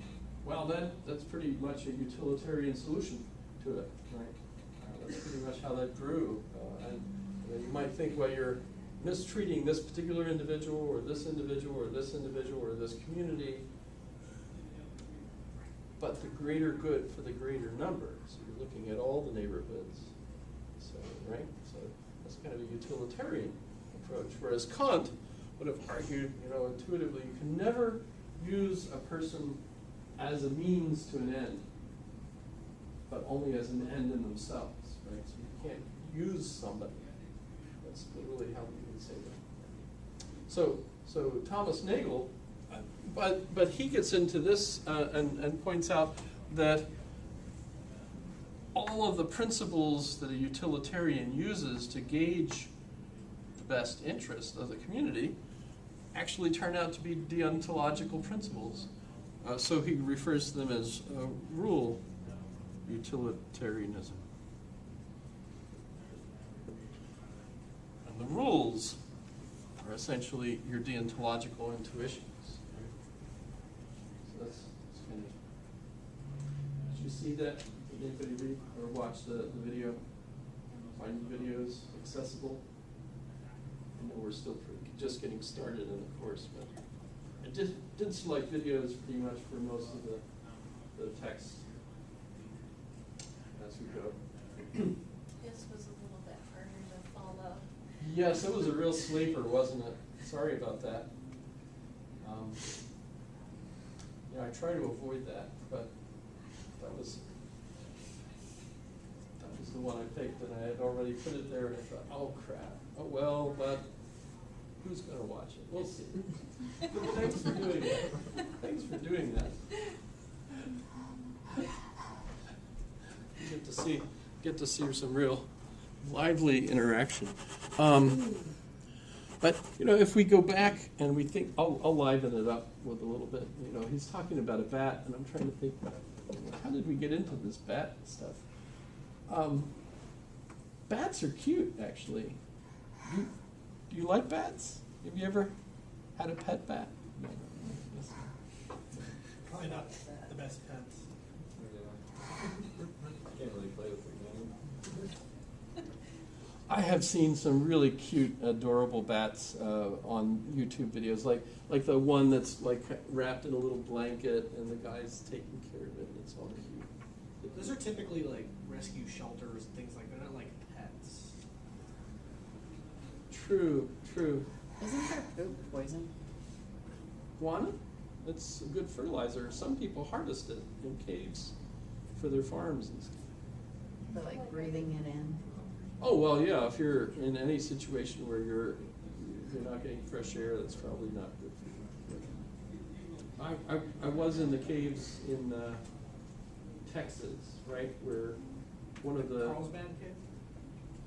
[SPEAKER 2] Well, that's pretty much a utilitarian solution to it. Right? That's pretty much how that grew. And you might think, well, you're mistreating this particular individual, or this individual, or this individual, or this community, but the greater good for the greater number. So you're looking at all the neighborhoods. So, right? So that's kind of a utilitarian approach. Whereas Kant would have argued, intuitively, you can never use a person as a means to an end, but only as an end in themselves, right? So you can't use somebody. That's literally how we would say that. So Thomas Nagel, but he gets into this and points out that all of the principles that a utilitarian uses to gauge the best interest of the community actually turn out to be deontological principles. So he refers to them as rule utilitarianism. And the rules are essentially your deontological intuitions. So that's kind of. Did you see that? Did anybody read or watch the video? Find the videos accessible? I know we're still just getting started in the course, but I did select videos pretty much for most of the text as we go.
[SPEAKER 7] This was a little bit harder to follow.
[SPEAKER 2] Yes, it was a real sleeper, wasn't it? Sorry about that. I try to avoid that, but that was the one I picked, and I had already put it there, and I thought, oh crap, oh well, but who's going to watch it? We'll see. Thanks for doing that. Thanks for doing that. You get to see some real lively interaction. But if we go back and we think, I'll liven it up with a little bit. He's talking about a bat, and I'm trying to think, how did we get into this bat stuff? Bats are cute, actually. Do you like bats? Have you ever had a pet bat? No.
[SPEAKER 5] Probably not the best pets.
[SPEAKER 6] Can't really play with them.
[SPEAKER 2] I have seen some really cute, adorable bats on YouTube videos, like the one that's like wrapped in a little blanket and the guy's taking care of it. It's all cute.
[SPEAKER 5] Those are typically like rescue shelters and things like that. They're not like pets.
[SPEAKER 2] True.
[SPEAKER 4] Isn't their poop poison?
[SPEAKER 2] Guano? It's a good fertilizer. Some people harvest it in caves for their farms and stuff.
[SPEAKER 4] They're like breathing it in.
[SPEAKER 2] Oh, well, yeah, if you're in any situation where you're not getting fresh air, that's probably not good for you. I was in the caves in Texas, right, where one of the...
[SPEAKER 5] Carlsbad cave?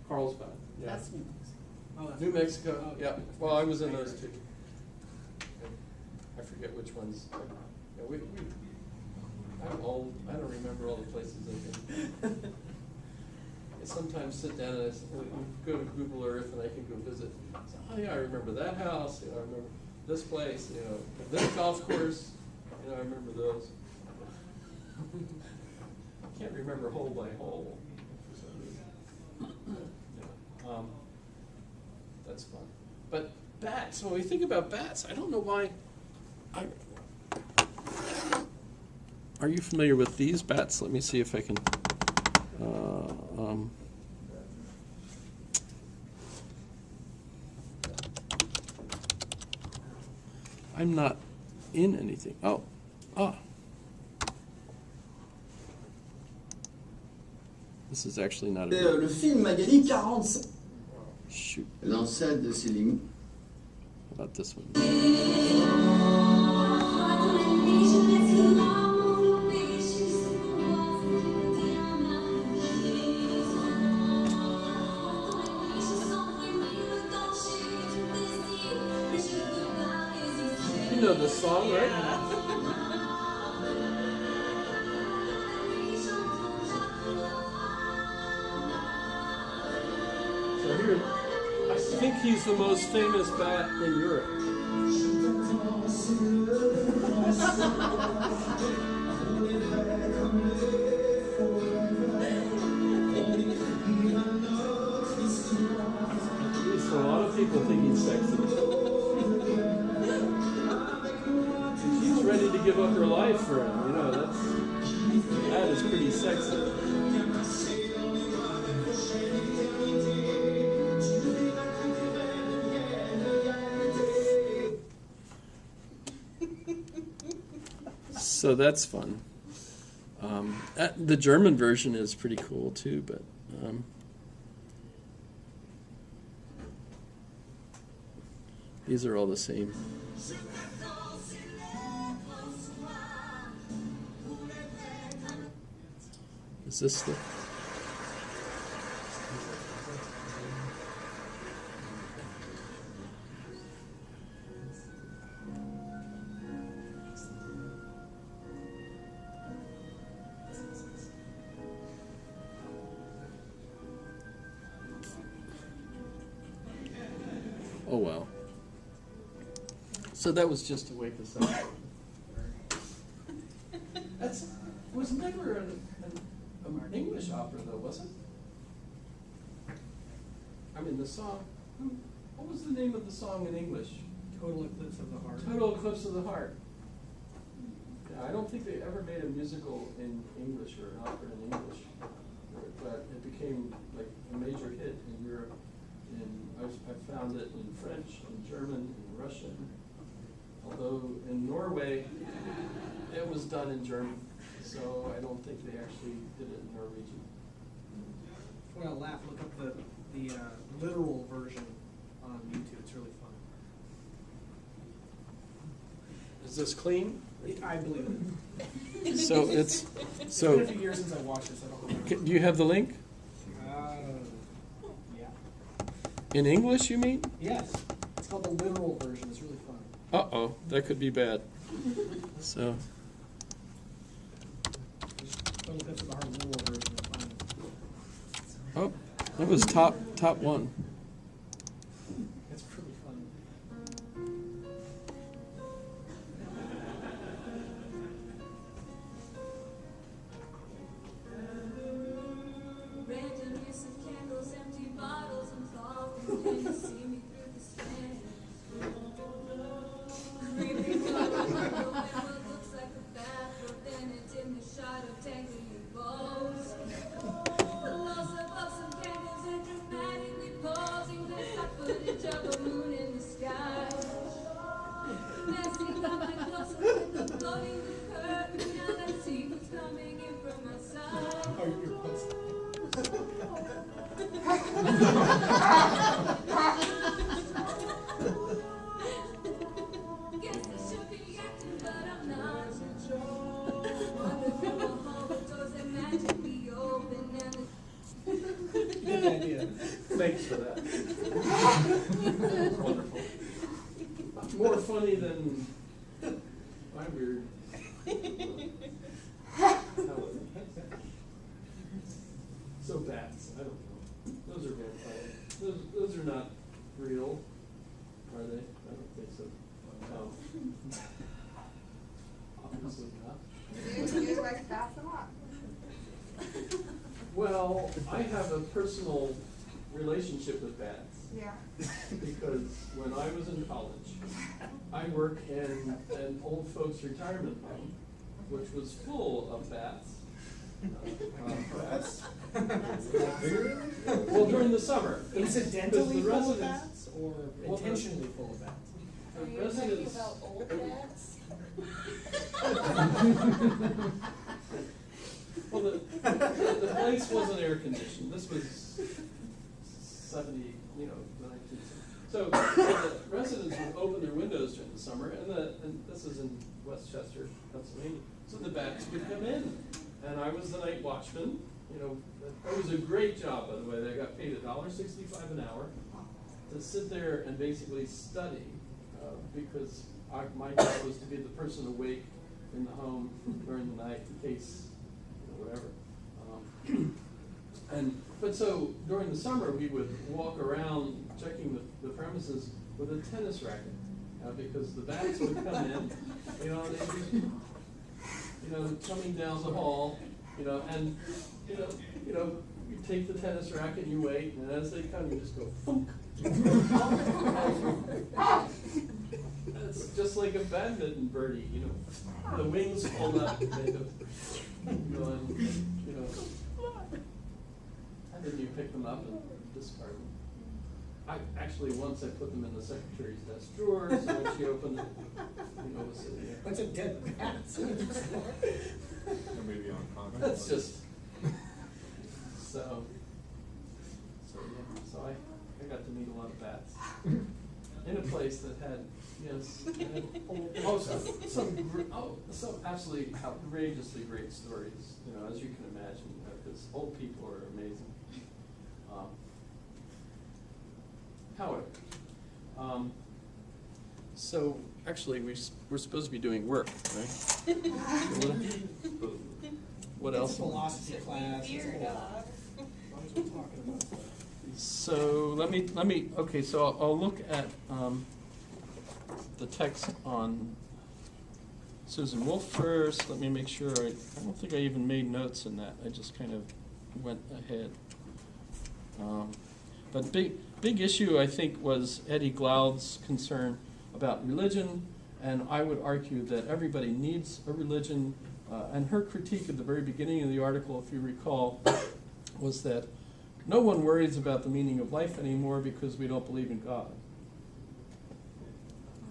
[SPEAKER 2] Carlsbad, yeah.
[SPEAKER 4] That's New Mexico.
[SPEAKER 5] Oh, that's
[SPEAKER 2] New Mexico,
[SPEAKER 5] oh,
[SPEAKER 2] yeah. Well, I was in those two. I forget which ones. Yeah, I'm old. I don't remember all the places I've been. I sometimes sit down and go to Google Earth and I can go visit. So, oh yeah, I remember that house. I remember this place. This golf course. I remember those. I can't remember hole by hole for some reason. That's fun. But bats. When we think about bats, I don't know why. Are you familiar with these bats? Let me see if I can. I'm not in anything. This is actually not a.
[SPEAKER 8] Le film a gagné 45.
[SPEAKER 2] Shoot.
[SPEAKER 8] L'ancêtre de Céline.
[SPEAKER 2] How about this one? You know this song, right? So here, I think he's the most famous bat in Europe. So a lot of people think he's sexy. She's ready to give up her life for him. That is pretty sexy. So that's fun. The German version is pretty cool too, but these are all the same. Is this the... Oh, wow. So that was just to wake us up. That's was never an English opera, though, was it? I mean, the song. What was the name of the song in English?
[SPEAKER 5] Total Eclipse of the Heart.
[SPEAKER 2] Total Eclipse of the Heart. Yeah, I don't think they ever made a musical in English or an opera in English, but it became like a major hit in Europe. I found it in French, in German, in Russian. Although in Norway, it was done in German, so I don't think they actually did it in Norwegian.
[SPEAKER 5] If you want to laugh, look up the literal version on YouTube. It's really fun.
[SPEAKER 2] Is this clean?
[SPEAKER 5] I believe it.
[SPEAKER 2] So it's
[SPEAKER 5] It's been a few years since I watched this. I don't remember.
[SPEAKER 2] Do you have the link
[SPEAKER 5] Yeah.
[SPEAKER 2] in English? You mean?
[SPEAKER 5] Yes. It's called the literal version. It's really fun.
[SPEAKER 2] Uh-oh, that could be bad. So,
[SPEAKER 5] Total Eclipse of the Heart literal version. You'll find it.
[SPEAKER 2] oh, that was top one.
[SPEAKER 5] It's pretty fun.
[SPEAKER 9] Random use of candles, empty bottles, and cloth. Can you see me through the sand? Creeping up on what looks like a bath, but then it's in the shot of tangling bows. The loss of some candles and dramatically posing the stock footage of a moon in the sky. Messing up my close up and floating the curtain. Now let's see what's coming in from outside.
[SPEAKER 5] Oh, you're close.
[SPEAKER 9] Guess I should be acting, but I'm not. Wonder from the hall, the doors that magically open and the
[SPEAKER 5] Good idea.
[SPEAKER 2] Thanks for that. Wonderful. More funny than my weird. So bats, I don't know. Those are vampires. Those are not real, are they? I don't think so. Obviously not.
[SPEAKER 3] You like bats a lot.
[SPEAKER 2] Well, I have a personal relationship with bats.
[SPEAKER 3] Yeah.
[SPEAKER 2] Because when I was in college, I worked in an old folks retirement home, which was full of bats. Bats. Well, during the summer.
[SPEAKER 5] Incidentally
[SPEAKER 2] Because the
[SPEAKER 5] full of
[SPEAKER 2] residents-
[SPEAKER 5] bats or
[SPEAKER 2] Well, the-
[SPEAKER 5] intentionally full of bats?
[SPEAKER 2] the
[SPEAKER 7] Are you talking
[SPEAKER 2] residents-
[SPEAKER 7] about old bats?
[SPEAKER 2] Well, the place wasn't air conditioned. This was 70, the 19th. So the residents would open their windows during the summer, and this is in Westchester, Pennsylvania. So the bats would come in, and I was the night watchman. It was a great job, by the way. I got paid $1.65 an hour to sit there and basically study, because my job was to be the person awake in the home during the night in case, whatever. But so during the summer, we would walk around checking the premises with a tennis racket, because the bats would come in, they'd be, coming down the hall, and you take the tennis racket and you wait, and as they come, you just go funk. It's just like a badminton birdie, the wings fold up, and they go, and then you pick them up and discard them. actually once I put them in the secretary's desk drawer, so when she opened it, it was sitting there.
[SPEAKER 5] Bunch of dead bats in the store.
[SPEAKER 6] Or maybe on comment.
[SPEAKER 2] That's just, so yeah, so I got to meet a lot of bats in a place that had, some absolutely outrageously great stories, as you can imagine, because old people are amazing. However, so actually we're supposed to be doing work, right? What
[SPEAKER 5] It's a
[SPEAKER 2] else?
[SPEAKER 5] philosophy class.
[SPEAKER 7] Dear
[SPEAKER 5] It's a
[SPEAKER 7] God.
[SPEAKER 5] lot. As long as we're talking about stuff.
[SPEAKER 2] So let me, okay, so I'll look at the text on Susan Wolf first. Let me make sure, I don't think I even made notes in that. I just kind of went ahead. But big issue, I think, was Eddie Glaude's concern about religion, and I would argue that everybody needs a religion. And her critique at the very beginning of the article, if you recall, was that no one worries about the meaning of life anymore because we don't believe in God.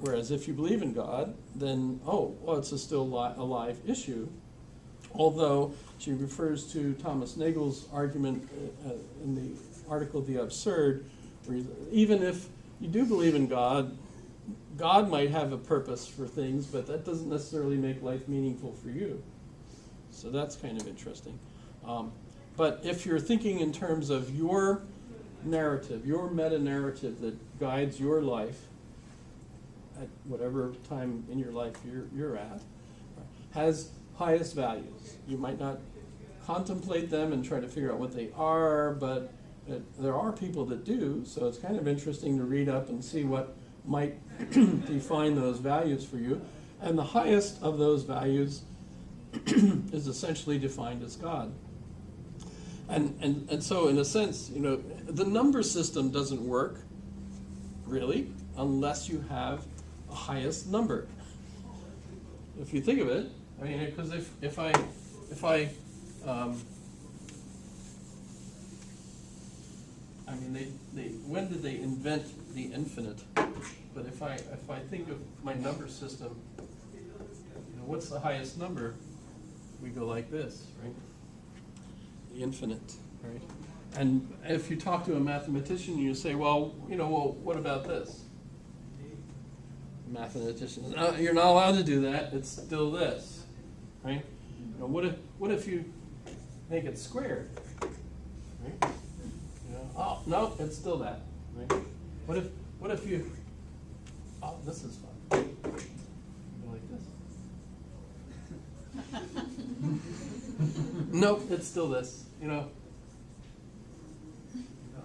[SPEAKER 2] Whereas if you believe in God, then, it's still a live issue. Although she refers to Thomas Nagel's argument in the article The Absurd, where even if you do believe in God, God might have a purpose for things, but that doesn't necessarily make life meaningful for you. So that's kind of interesting. But if you're thinking in terms of your narrative, your meta-narrative that guides your life at whatever time in your life you're at, has highest values. You might not contemplate them and try to figure out what they are, but there are people that do, so it's kind of interesting to read up and see what might define those values for you. And the highest of those values is essentially defined as God. And so in a sense, the number system doesn't work, really, unless you have a highest number. If you think of it, I mean, because if I when did they invent the infinite? But if I think of my number system, what's the highest number? We go like this, right? The infinite, right? And if you talk to a mathematician, you say, well, what about this? Mathematician, no, you're not allowed to do that. It's still this, right? What if you make it squared, right? Oh no, it's still that, right? What if you? Oh, this is fun. Go like this. Nope, it's still this.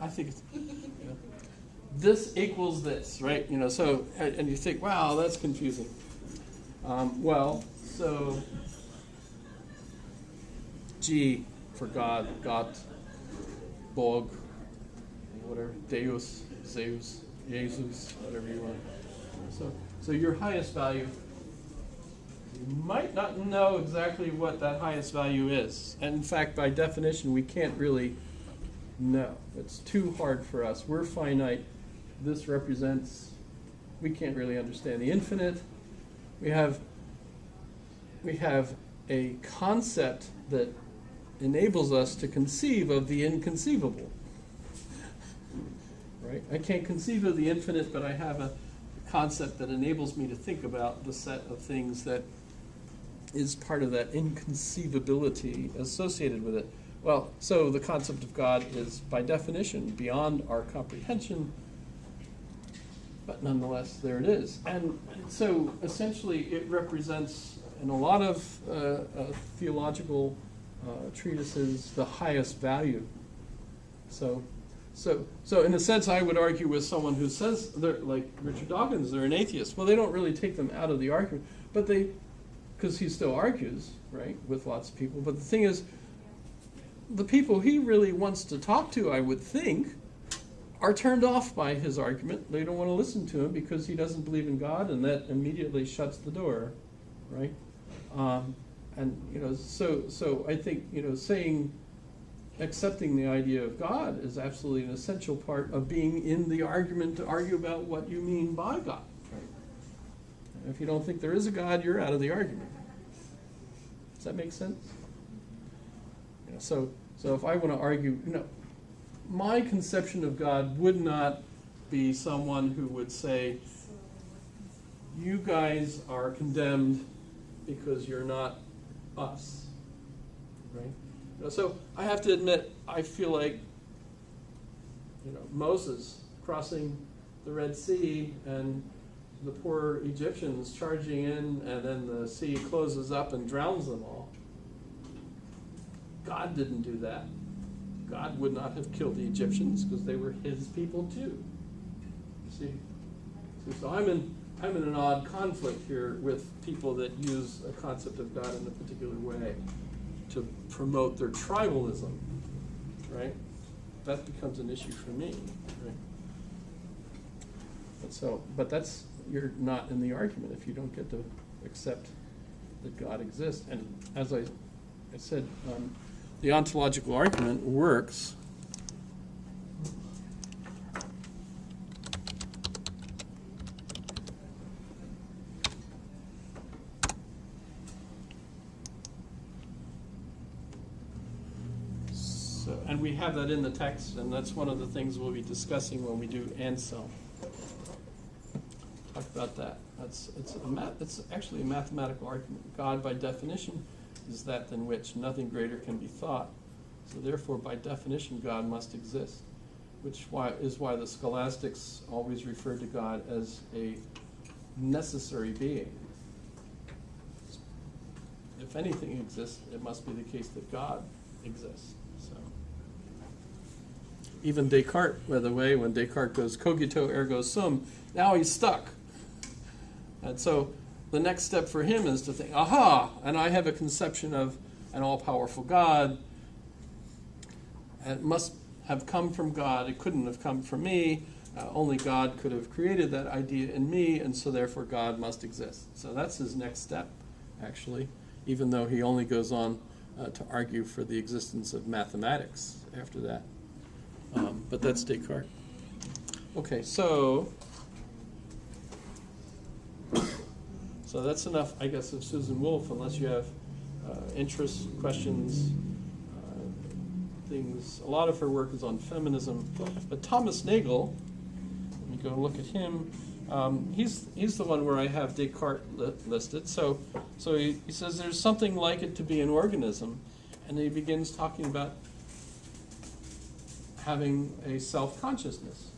[SPEAKER 2] I think it's. This equals this, right? So, and you think, wow, that's confusing. So G for God, Gott, Bog, whatever, Deus, Zeus, Jesus, whatever you want. So your highest value, you might not know exactly what that highest value is. And in fact, by definition, we can't really know. It's too hard for us. We're finite. This represents, we can't really understand the infinite. We have a concept that enables us to conceive of the inconceivable. Right? I can't conceive of the infinite, but I have a concept that enables me to think about the set of things that is part of that inconceivability associated with it. Well, so the concept of God is, by definition, beyond our comprehension, but nonetheless, there it is. And so, essentially, it represents, in a lot of theological treatises, the highest value. So in a sense, I would argue with someone who says, they're like Richard Dawkins, they're an atheist. Well, they don't really take them out of the argument, but because he still argues, right, with lots of people. But the thing is, the people he really wants to talk to, I would think, are turned off by his argument. They don't want to listen to him because he doesn't believe in God, and that immediately shuts the door, right? And so I think saying accepting the idea of God is absolutely an essential part of being in the argument to argue about what you mean by God. If you don't think there is a God, you're out of the argument. Does that make sense? So if I want to argue, my conception of God would not be someone who would say, you guys are condemned because you're not us, right? So I have to admit, I feel like, Moses crossing the Red Sea and the poor Egyptians charging in, and then the sea closes up and drowns them all. God didn't do that. God would not have killed the Egyptians because they were his people too. See, so I'm in an odd conflict here with people that use a concept of God in a particular way to promote their tribalism, right? That becomes an issue for me, right? But that's, you're not in the argument if you don't get to accept that God exists. And as I said, the ontological argument works and we have that in the text, and that's one of the things we'll be discussing when we do Anselm. Talk about that. It's actually a mathematical argument. God, by definition, is that than which nothing greater can be thought. So therefore, by definition, God must exist, which is why the scholastics always refer to God as a necessary being. If anything exists, it must be the case that God exists. So, even Descartes, by the way, when Descartes goes cogito ergo sum, now he's stuck. And so the next step for him is to think, aha, and I have a conception of an all-powerful God. And it must have come from God. It couldn't have come from me. Only God could have created that idea in me, and so therefore God must exist. So that's his next step, actually, even though he only goes on to argue for the existence of mathematics after that. But that's Descartes. Okay, so that's enough, I guess, of Susan Wolf, unless you have interests, questions, things. A lot of her work is on feminism. But Thomas Nagel, let me go look at him. He's the one where I have Descartes listed. So he says there's something like it to be an organism, and he begins talking about having a self-consciousness.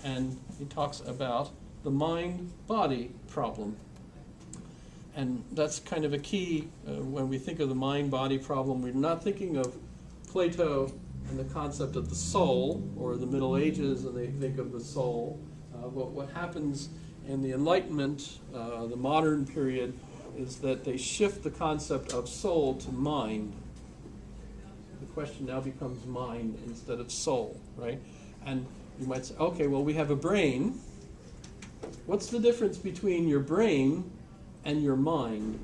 [SPEAKER 2] And he talks about the mind-body problem. And that's kind of a key when we think of the mind-body problem. We're not thinking of Plato and the concept of the soul, or the Middle Ages, and they think of the soul. But what happens in the Enlightenment, the modern period, is that they shift the concept of soul to mind. The question now becomes mind instead of soul, right? And you might say, okay, well, we have a brain. What's the difference between your brain and your mind?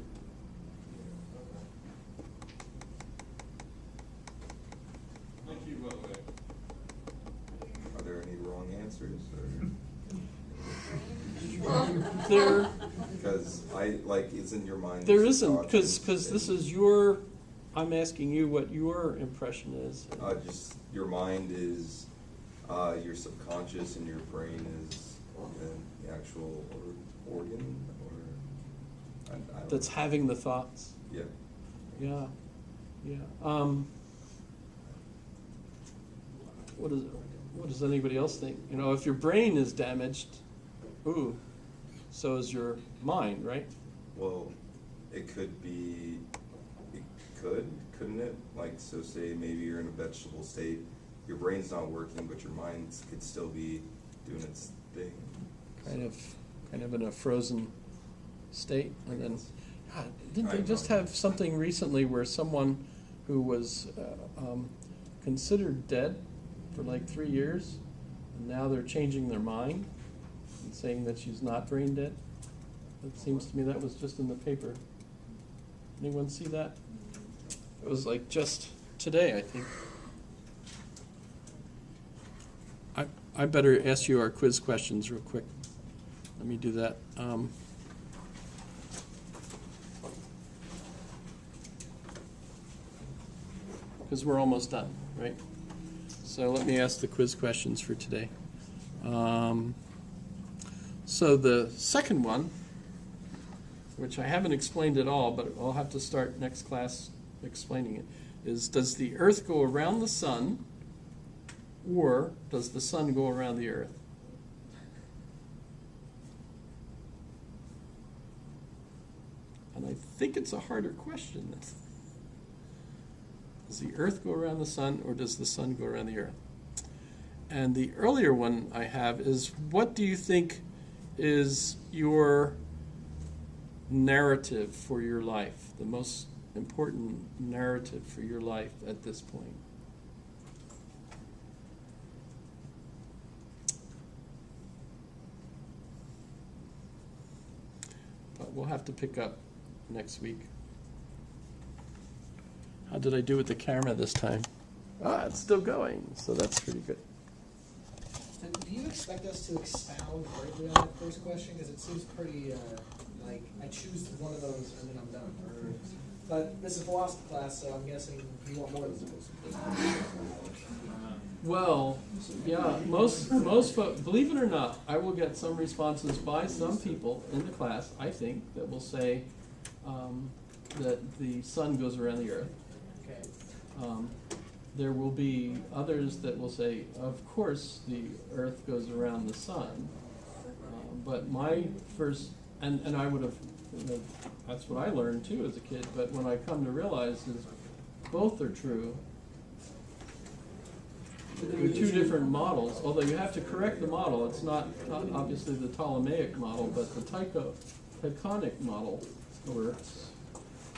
[SPEAKER 6] Thank you, by the way. Are there any wrong answers?
[SPEAKER 2] There,
[SPEAKER 6] Because isn't your mind?
[SPEAKER 2] there
[SPEAKER 6] just
[SPEAKER 2] isn't,
[SPEAKER 6] thoughts
[SPEAKER 2] because
[SPEAKER 6] and-
[SPEAKER 2] this is your, I'm asking you what your impression is.
[SPEAKER 6] Just your mind is your subconscious, and your brain is the actual organ, or I don't
[SPEAKER 2] That's
[SPEAKER 6] know.
[SPEAKER 2] having the thoughts.
[SPEAKER 6] Yeah.
[SPEAKER 2] Yeah, yeah. What does anybody else think? If your brain is damaged, so is your mind, right?
[SPEAKER 6] Well, it could be. It couldn't it? So say maybe you're in a vegetable state, your brain's not working, but your mind could still be doing its thing.
[SPEAKER 2] Kind of in a frozen state, and then, God, didn't they
[SPEAKER 6] I
[SPEAKER 2] just
[SPEAKER 6] know.
[SPEAKER 2] have something recently where someone who was considered dead for 3 years, and now they're changing their mind and saying that she's not brain dead? It seems to me that was just in the paper. Anyone see that? It was just today, I think. I better ask you our quiz questions real quick. Let me do that. Because we're almost done, right? So let me ask the quiz questions for today. So the second one, which I haven't explained at all, but I'll have to start next class explaining it, is does the Earth go around the sun, or does the sun go around the Earth? And I think it's a harder question. Does the Earth go around the sun, or does the sun go around the Earth? And the earlier one I have is, what do you think is your narrative for your life, the most important narrative for your life at this point? But we'll have to pick up next week. How did I do with the camera this time? Ah, it's still going, so that's pretty good.
[SPEAKER 5] So do you expect us to expound greatly on that first question? Because it seems pretty, like, I choose one of those and then I'm done. But this is a philosophy class, so I'm guessing you want more than those.
[SPEAKER 2] Well, yeah, most believe it or not, I will get some responses by some people in the class, I think, that will say that the sun goes around the Earth.
[SPEAKER 5] Okay.
[SPEAKER 2] There will be others that will say, of course, the Earth goes around the sun. But my first, and I would have, that's what I learned too as a kid, but when I come to realize is both are true. They're two different models, although you have to correct the model. It's not obviously the Ptolemaic model, but the Tychonic model works.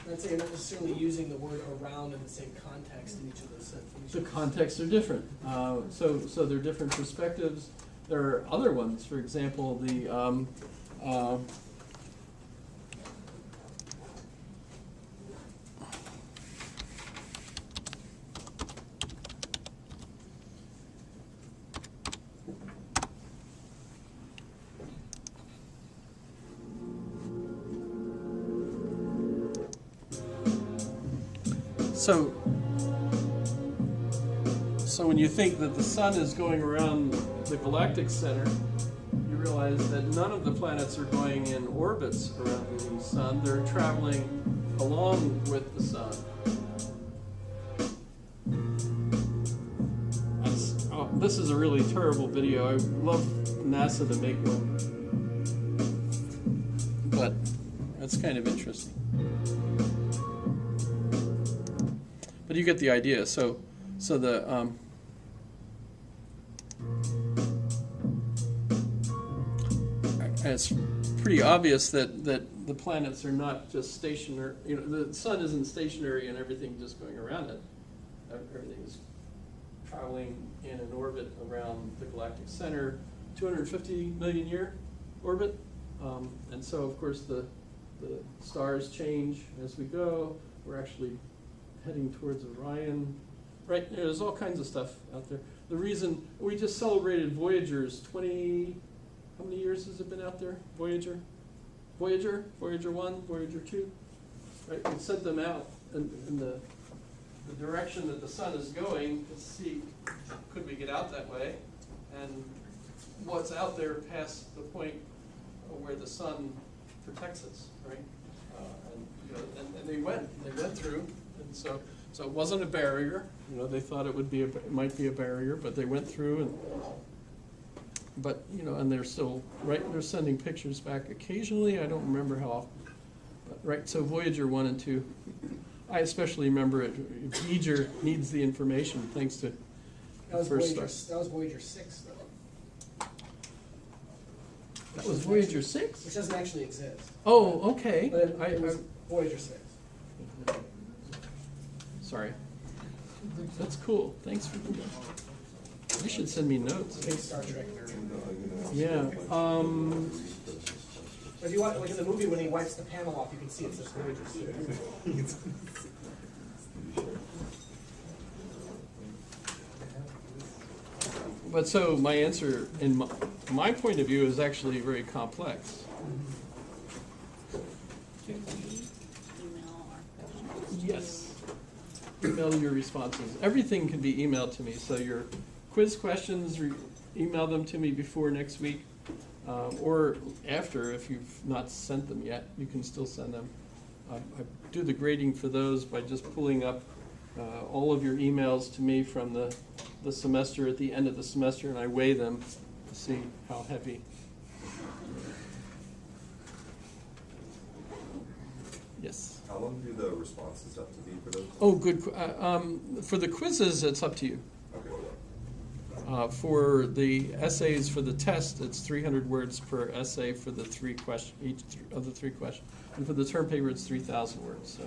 [SPEAKER 5] I'd say you're not necessarily using the word around in the same context in each of those sentences.
[SPEAKER 2] The contexts are different. So they're different perspectives. There are other ones, for example, the So when you think that the sun is going around the galactic center, you realize that none of the planets are going in orbits around the sun. They're traveling along with the sun. This is a really terrible video. I would love NASA to make one. But that's kind of interesting. But you get the idea. So the it's pretty obvious that the planets are not just stationary. You know, the sun isn't stationary and everything just going around it. Everything is traveling in an orbit around the galactic center, 250 million year orbit, and so of course the stars change as we go. We're actually heading towards Orion. Right, there's all kinds of stuff out there. The reason we just celebrated Voyager's 20, how many years has it been out there? Voyager 1, Voyager 2. Right, we sent them out in the direction that the sun is going to see could we get out that way, and what's out there past the point where the sun protects us, right? And they went through, and so it wasn't a barrier. You know, they thought it would be it might be a barrier, but they went through, and they're still right. They're sending pictures back occasionally. I don't remember how often, but right. So Voyager 1 and 2, I especially remember it. Voyager needs the information thanks to the first star.
[SPEAKER 5] That was Voyager 6, though.
[SPEAKER 2] That was Voyager 6?
[SPEAKER 5] Which doesn't actually exist.
[SPEAKER 2] Oh, okay.
[SPEAKER 5] But it was Voyager 6.
[SPEAKER 2] Sorry. That's cool. Thanks for doing that. You should send me notes.
[SPEAKER 5] Big Star Trek nerd.
[SPEAKER 2] Yeah.
[SPEAKER 5] But if you want, like in the movie, when he wipes the panel off, you can see it says Voyager 6.
[SPEAKER 2] But so my answer, in my point of view, is actually very complex.
[SPEAKER 4] Should we email our questions?
[SPEAKER 2] Yes. Email your responses. Everything can be emailed to me, so your quiz questions, email them to me before next week, or after if you've not sent them yet, you can still send them. I do the grading for those by just pulling up all of your emails to me from the semester at the end of the semester, and I weigh them to see how heavy. Yes.
[SPEAKER 6] How long do the responses have to be for those?
[SPEAKER 2] Oh, good. For the quizzes, it's up to you.
[SPEAKER 6] Okay.
[SPEAKER 2] For the essays for the test, it's 300 words per essay for the each of the three questions. And for the term paper, it's 3,000 words. So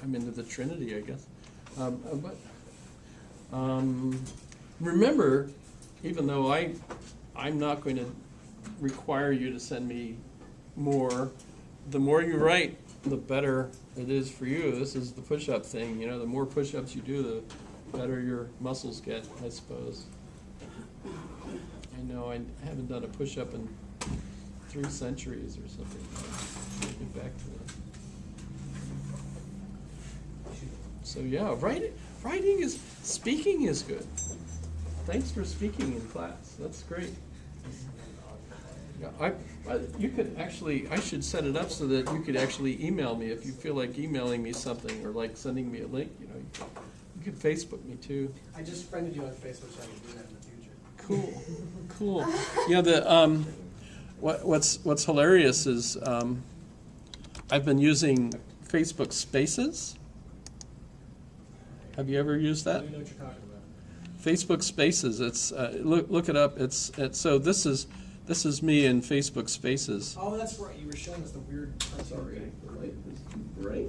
[SPEAKER 2] I'm into the Trinity, I guess. Remember, even though I'm not going to require you to send me more, the more you write, the better it is for you. This is the push-up thing. You know, the more push-ups you do, the better your muscles get, I suppose. I know I haven't done a push-up in 3 centuries or something. I'll get back to that. So yeah, speaking is good. Thanks for speaking in class. That's great. Yeah, you could actually, I should set it up so that you could actually email me if you feel like emailing me something or like sending me a link. You know, you could Facebook me too.
[SPEAKER 5] I just friended you on Facebook, so I can do that in the future.
[SPEAKER 2] Cool. Yeah, what's hilarious is I've been using Facebook Spaces. Have you ever used
[SPEAKER 5] I
[SPEAKER 2] that?
[SPEAKER 5] don't know what you're talking about.
[SPEAKER 2] Facebook Spaces. It's look it up. It's so this is me in Facebook Spaces.
[SPEAKER 5] Oh, that's right. You were showing us the weird.
[SPEAKER 8] Sorry, the light is too bright.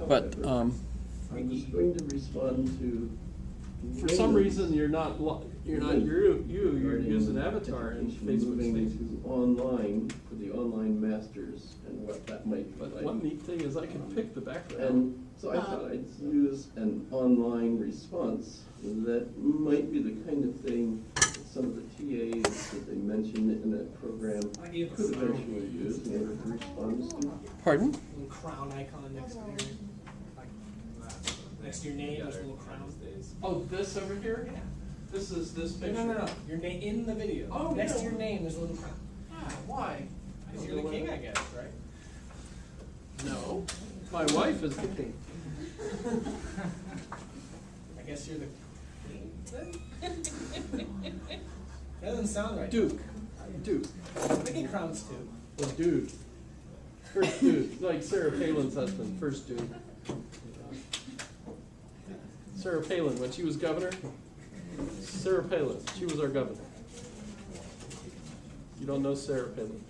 [SPEAKER 2] But
[SPEAKER 8] I'm just going to respond to.
[SPEAKER 2] for some reason you're not you're using Avatar in Facebook
[SPEAKER 8] Moving
[SPEAKER 2] Spaces.
[SPEAKER 8] to online for the online masters and what that might be
[SPEAKER 2] But
[SPEAKER 8] like.
[SPEAKER 2] one neat thing is I can pick the background.
[SPEAKER 8] And so I thought I'd use an online response that might be the kind of thing that some of the TAs that they mentioned in that program
[SPEAKER 5] I gave a
[SPEAKER 8] could
[SPEAKER 5] crown.
[SPEAKER 8] eventually use in order to respond to students.
[SPEAKER 2] Pardon?
[SPEAKER 5] Little crown icon next to your next to your name. There's a little crown.
[SPEAKER 2] Oh, this over here?
[SPEAKER 5] Yeah.
[SPEAKER 2] This is this picture.
[SPEAKER 5] No. Your name in the video.
[SPEAKER 2] Oh,
[SPEAKER 5] next
[SPEAKER 2] yeah.
[SPEAKER 5] to your name, there's a little crown.
[SPEAKER 2] Ah, why?
[SPEAKER 5] Because you're the king, I guess, right?
[SPEAKER 2] No. My wife is the king.
[SPEAKER 5] I guess you're the queen then? That doesn't sound right.
[SPEAKER 2] Duke.
[SPEAKER 5] I get crowns too.
[SPEAKER 2] Well, dude. First dude. Like Sarah Palin's husband. First dude. Sarah Palin, when she was governor. Sarah Palin. She was our governor. You don't know Sarah Palin?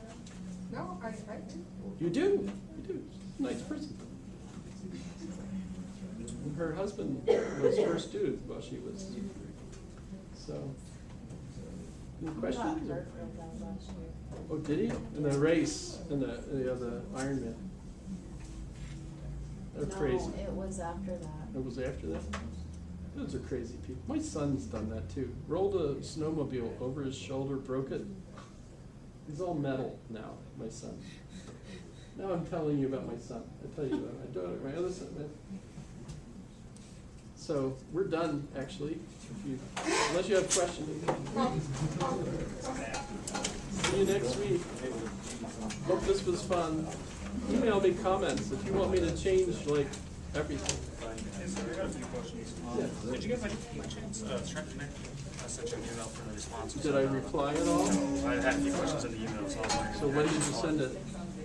[SPEAKER 1] No, I do.
[SPEAKER 2] You do. Nice person. Her husband was first dude while she was. So. Any questions? Oh, did he? In the race, in the Ironman. They're crazy.
[SPEAKER 7] No, it was after that.
[SPEAKER 2] It was after that? Those are crazy people. My son's done that too. Rolled a snowmobile over his shoulder, broke it. He's all metal now, my son. Now I'm telling you about my son. I tell you about my daughter, my other son. So we're done, actually. Unless you have questions. See you next week. Hope this was fun. Email me comments if you want me to change like everything.
[SPEAKER 10] Yes, I got a few questions. Did you guys, by chance, strength connect? I sent you an email for the responses.
[SPEAKER 2] Did I reply at all?
[SPEAKER 10] I had a few questions in the email, so I was wondering.
[SPEAKER 2] So when did you send it?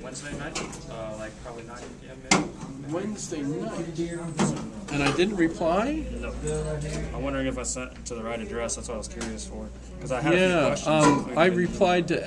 [SPEAKER 10] Wednesday night, like probably 9 p.m. maybe?
[SPEAKER 2] Wednesday night. And I didn't reply?
[SPEAKER 10] No. I'm wondering if I sent to the right address. That's what I was curious for. Because I had a few questions.
[SPEAKER 2] I replied to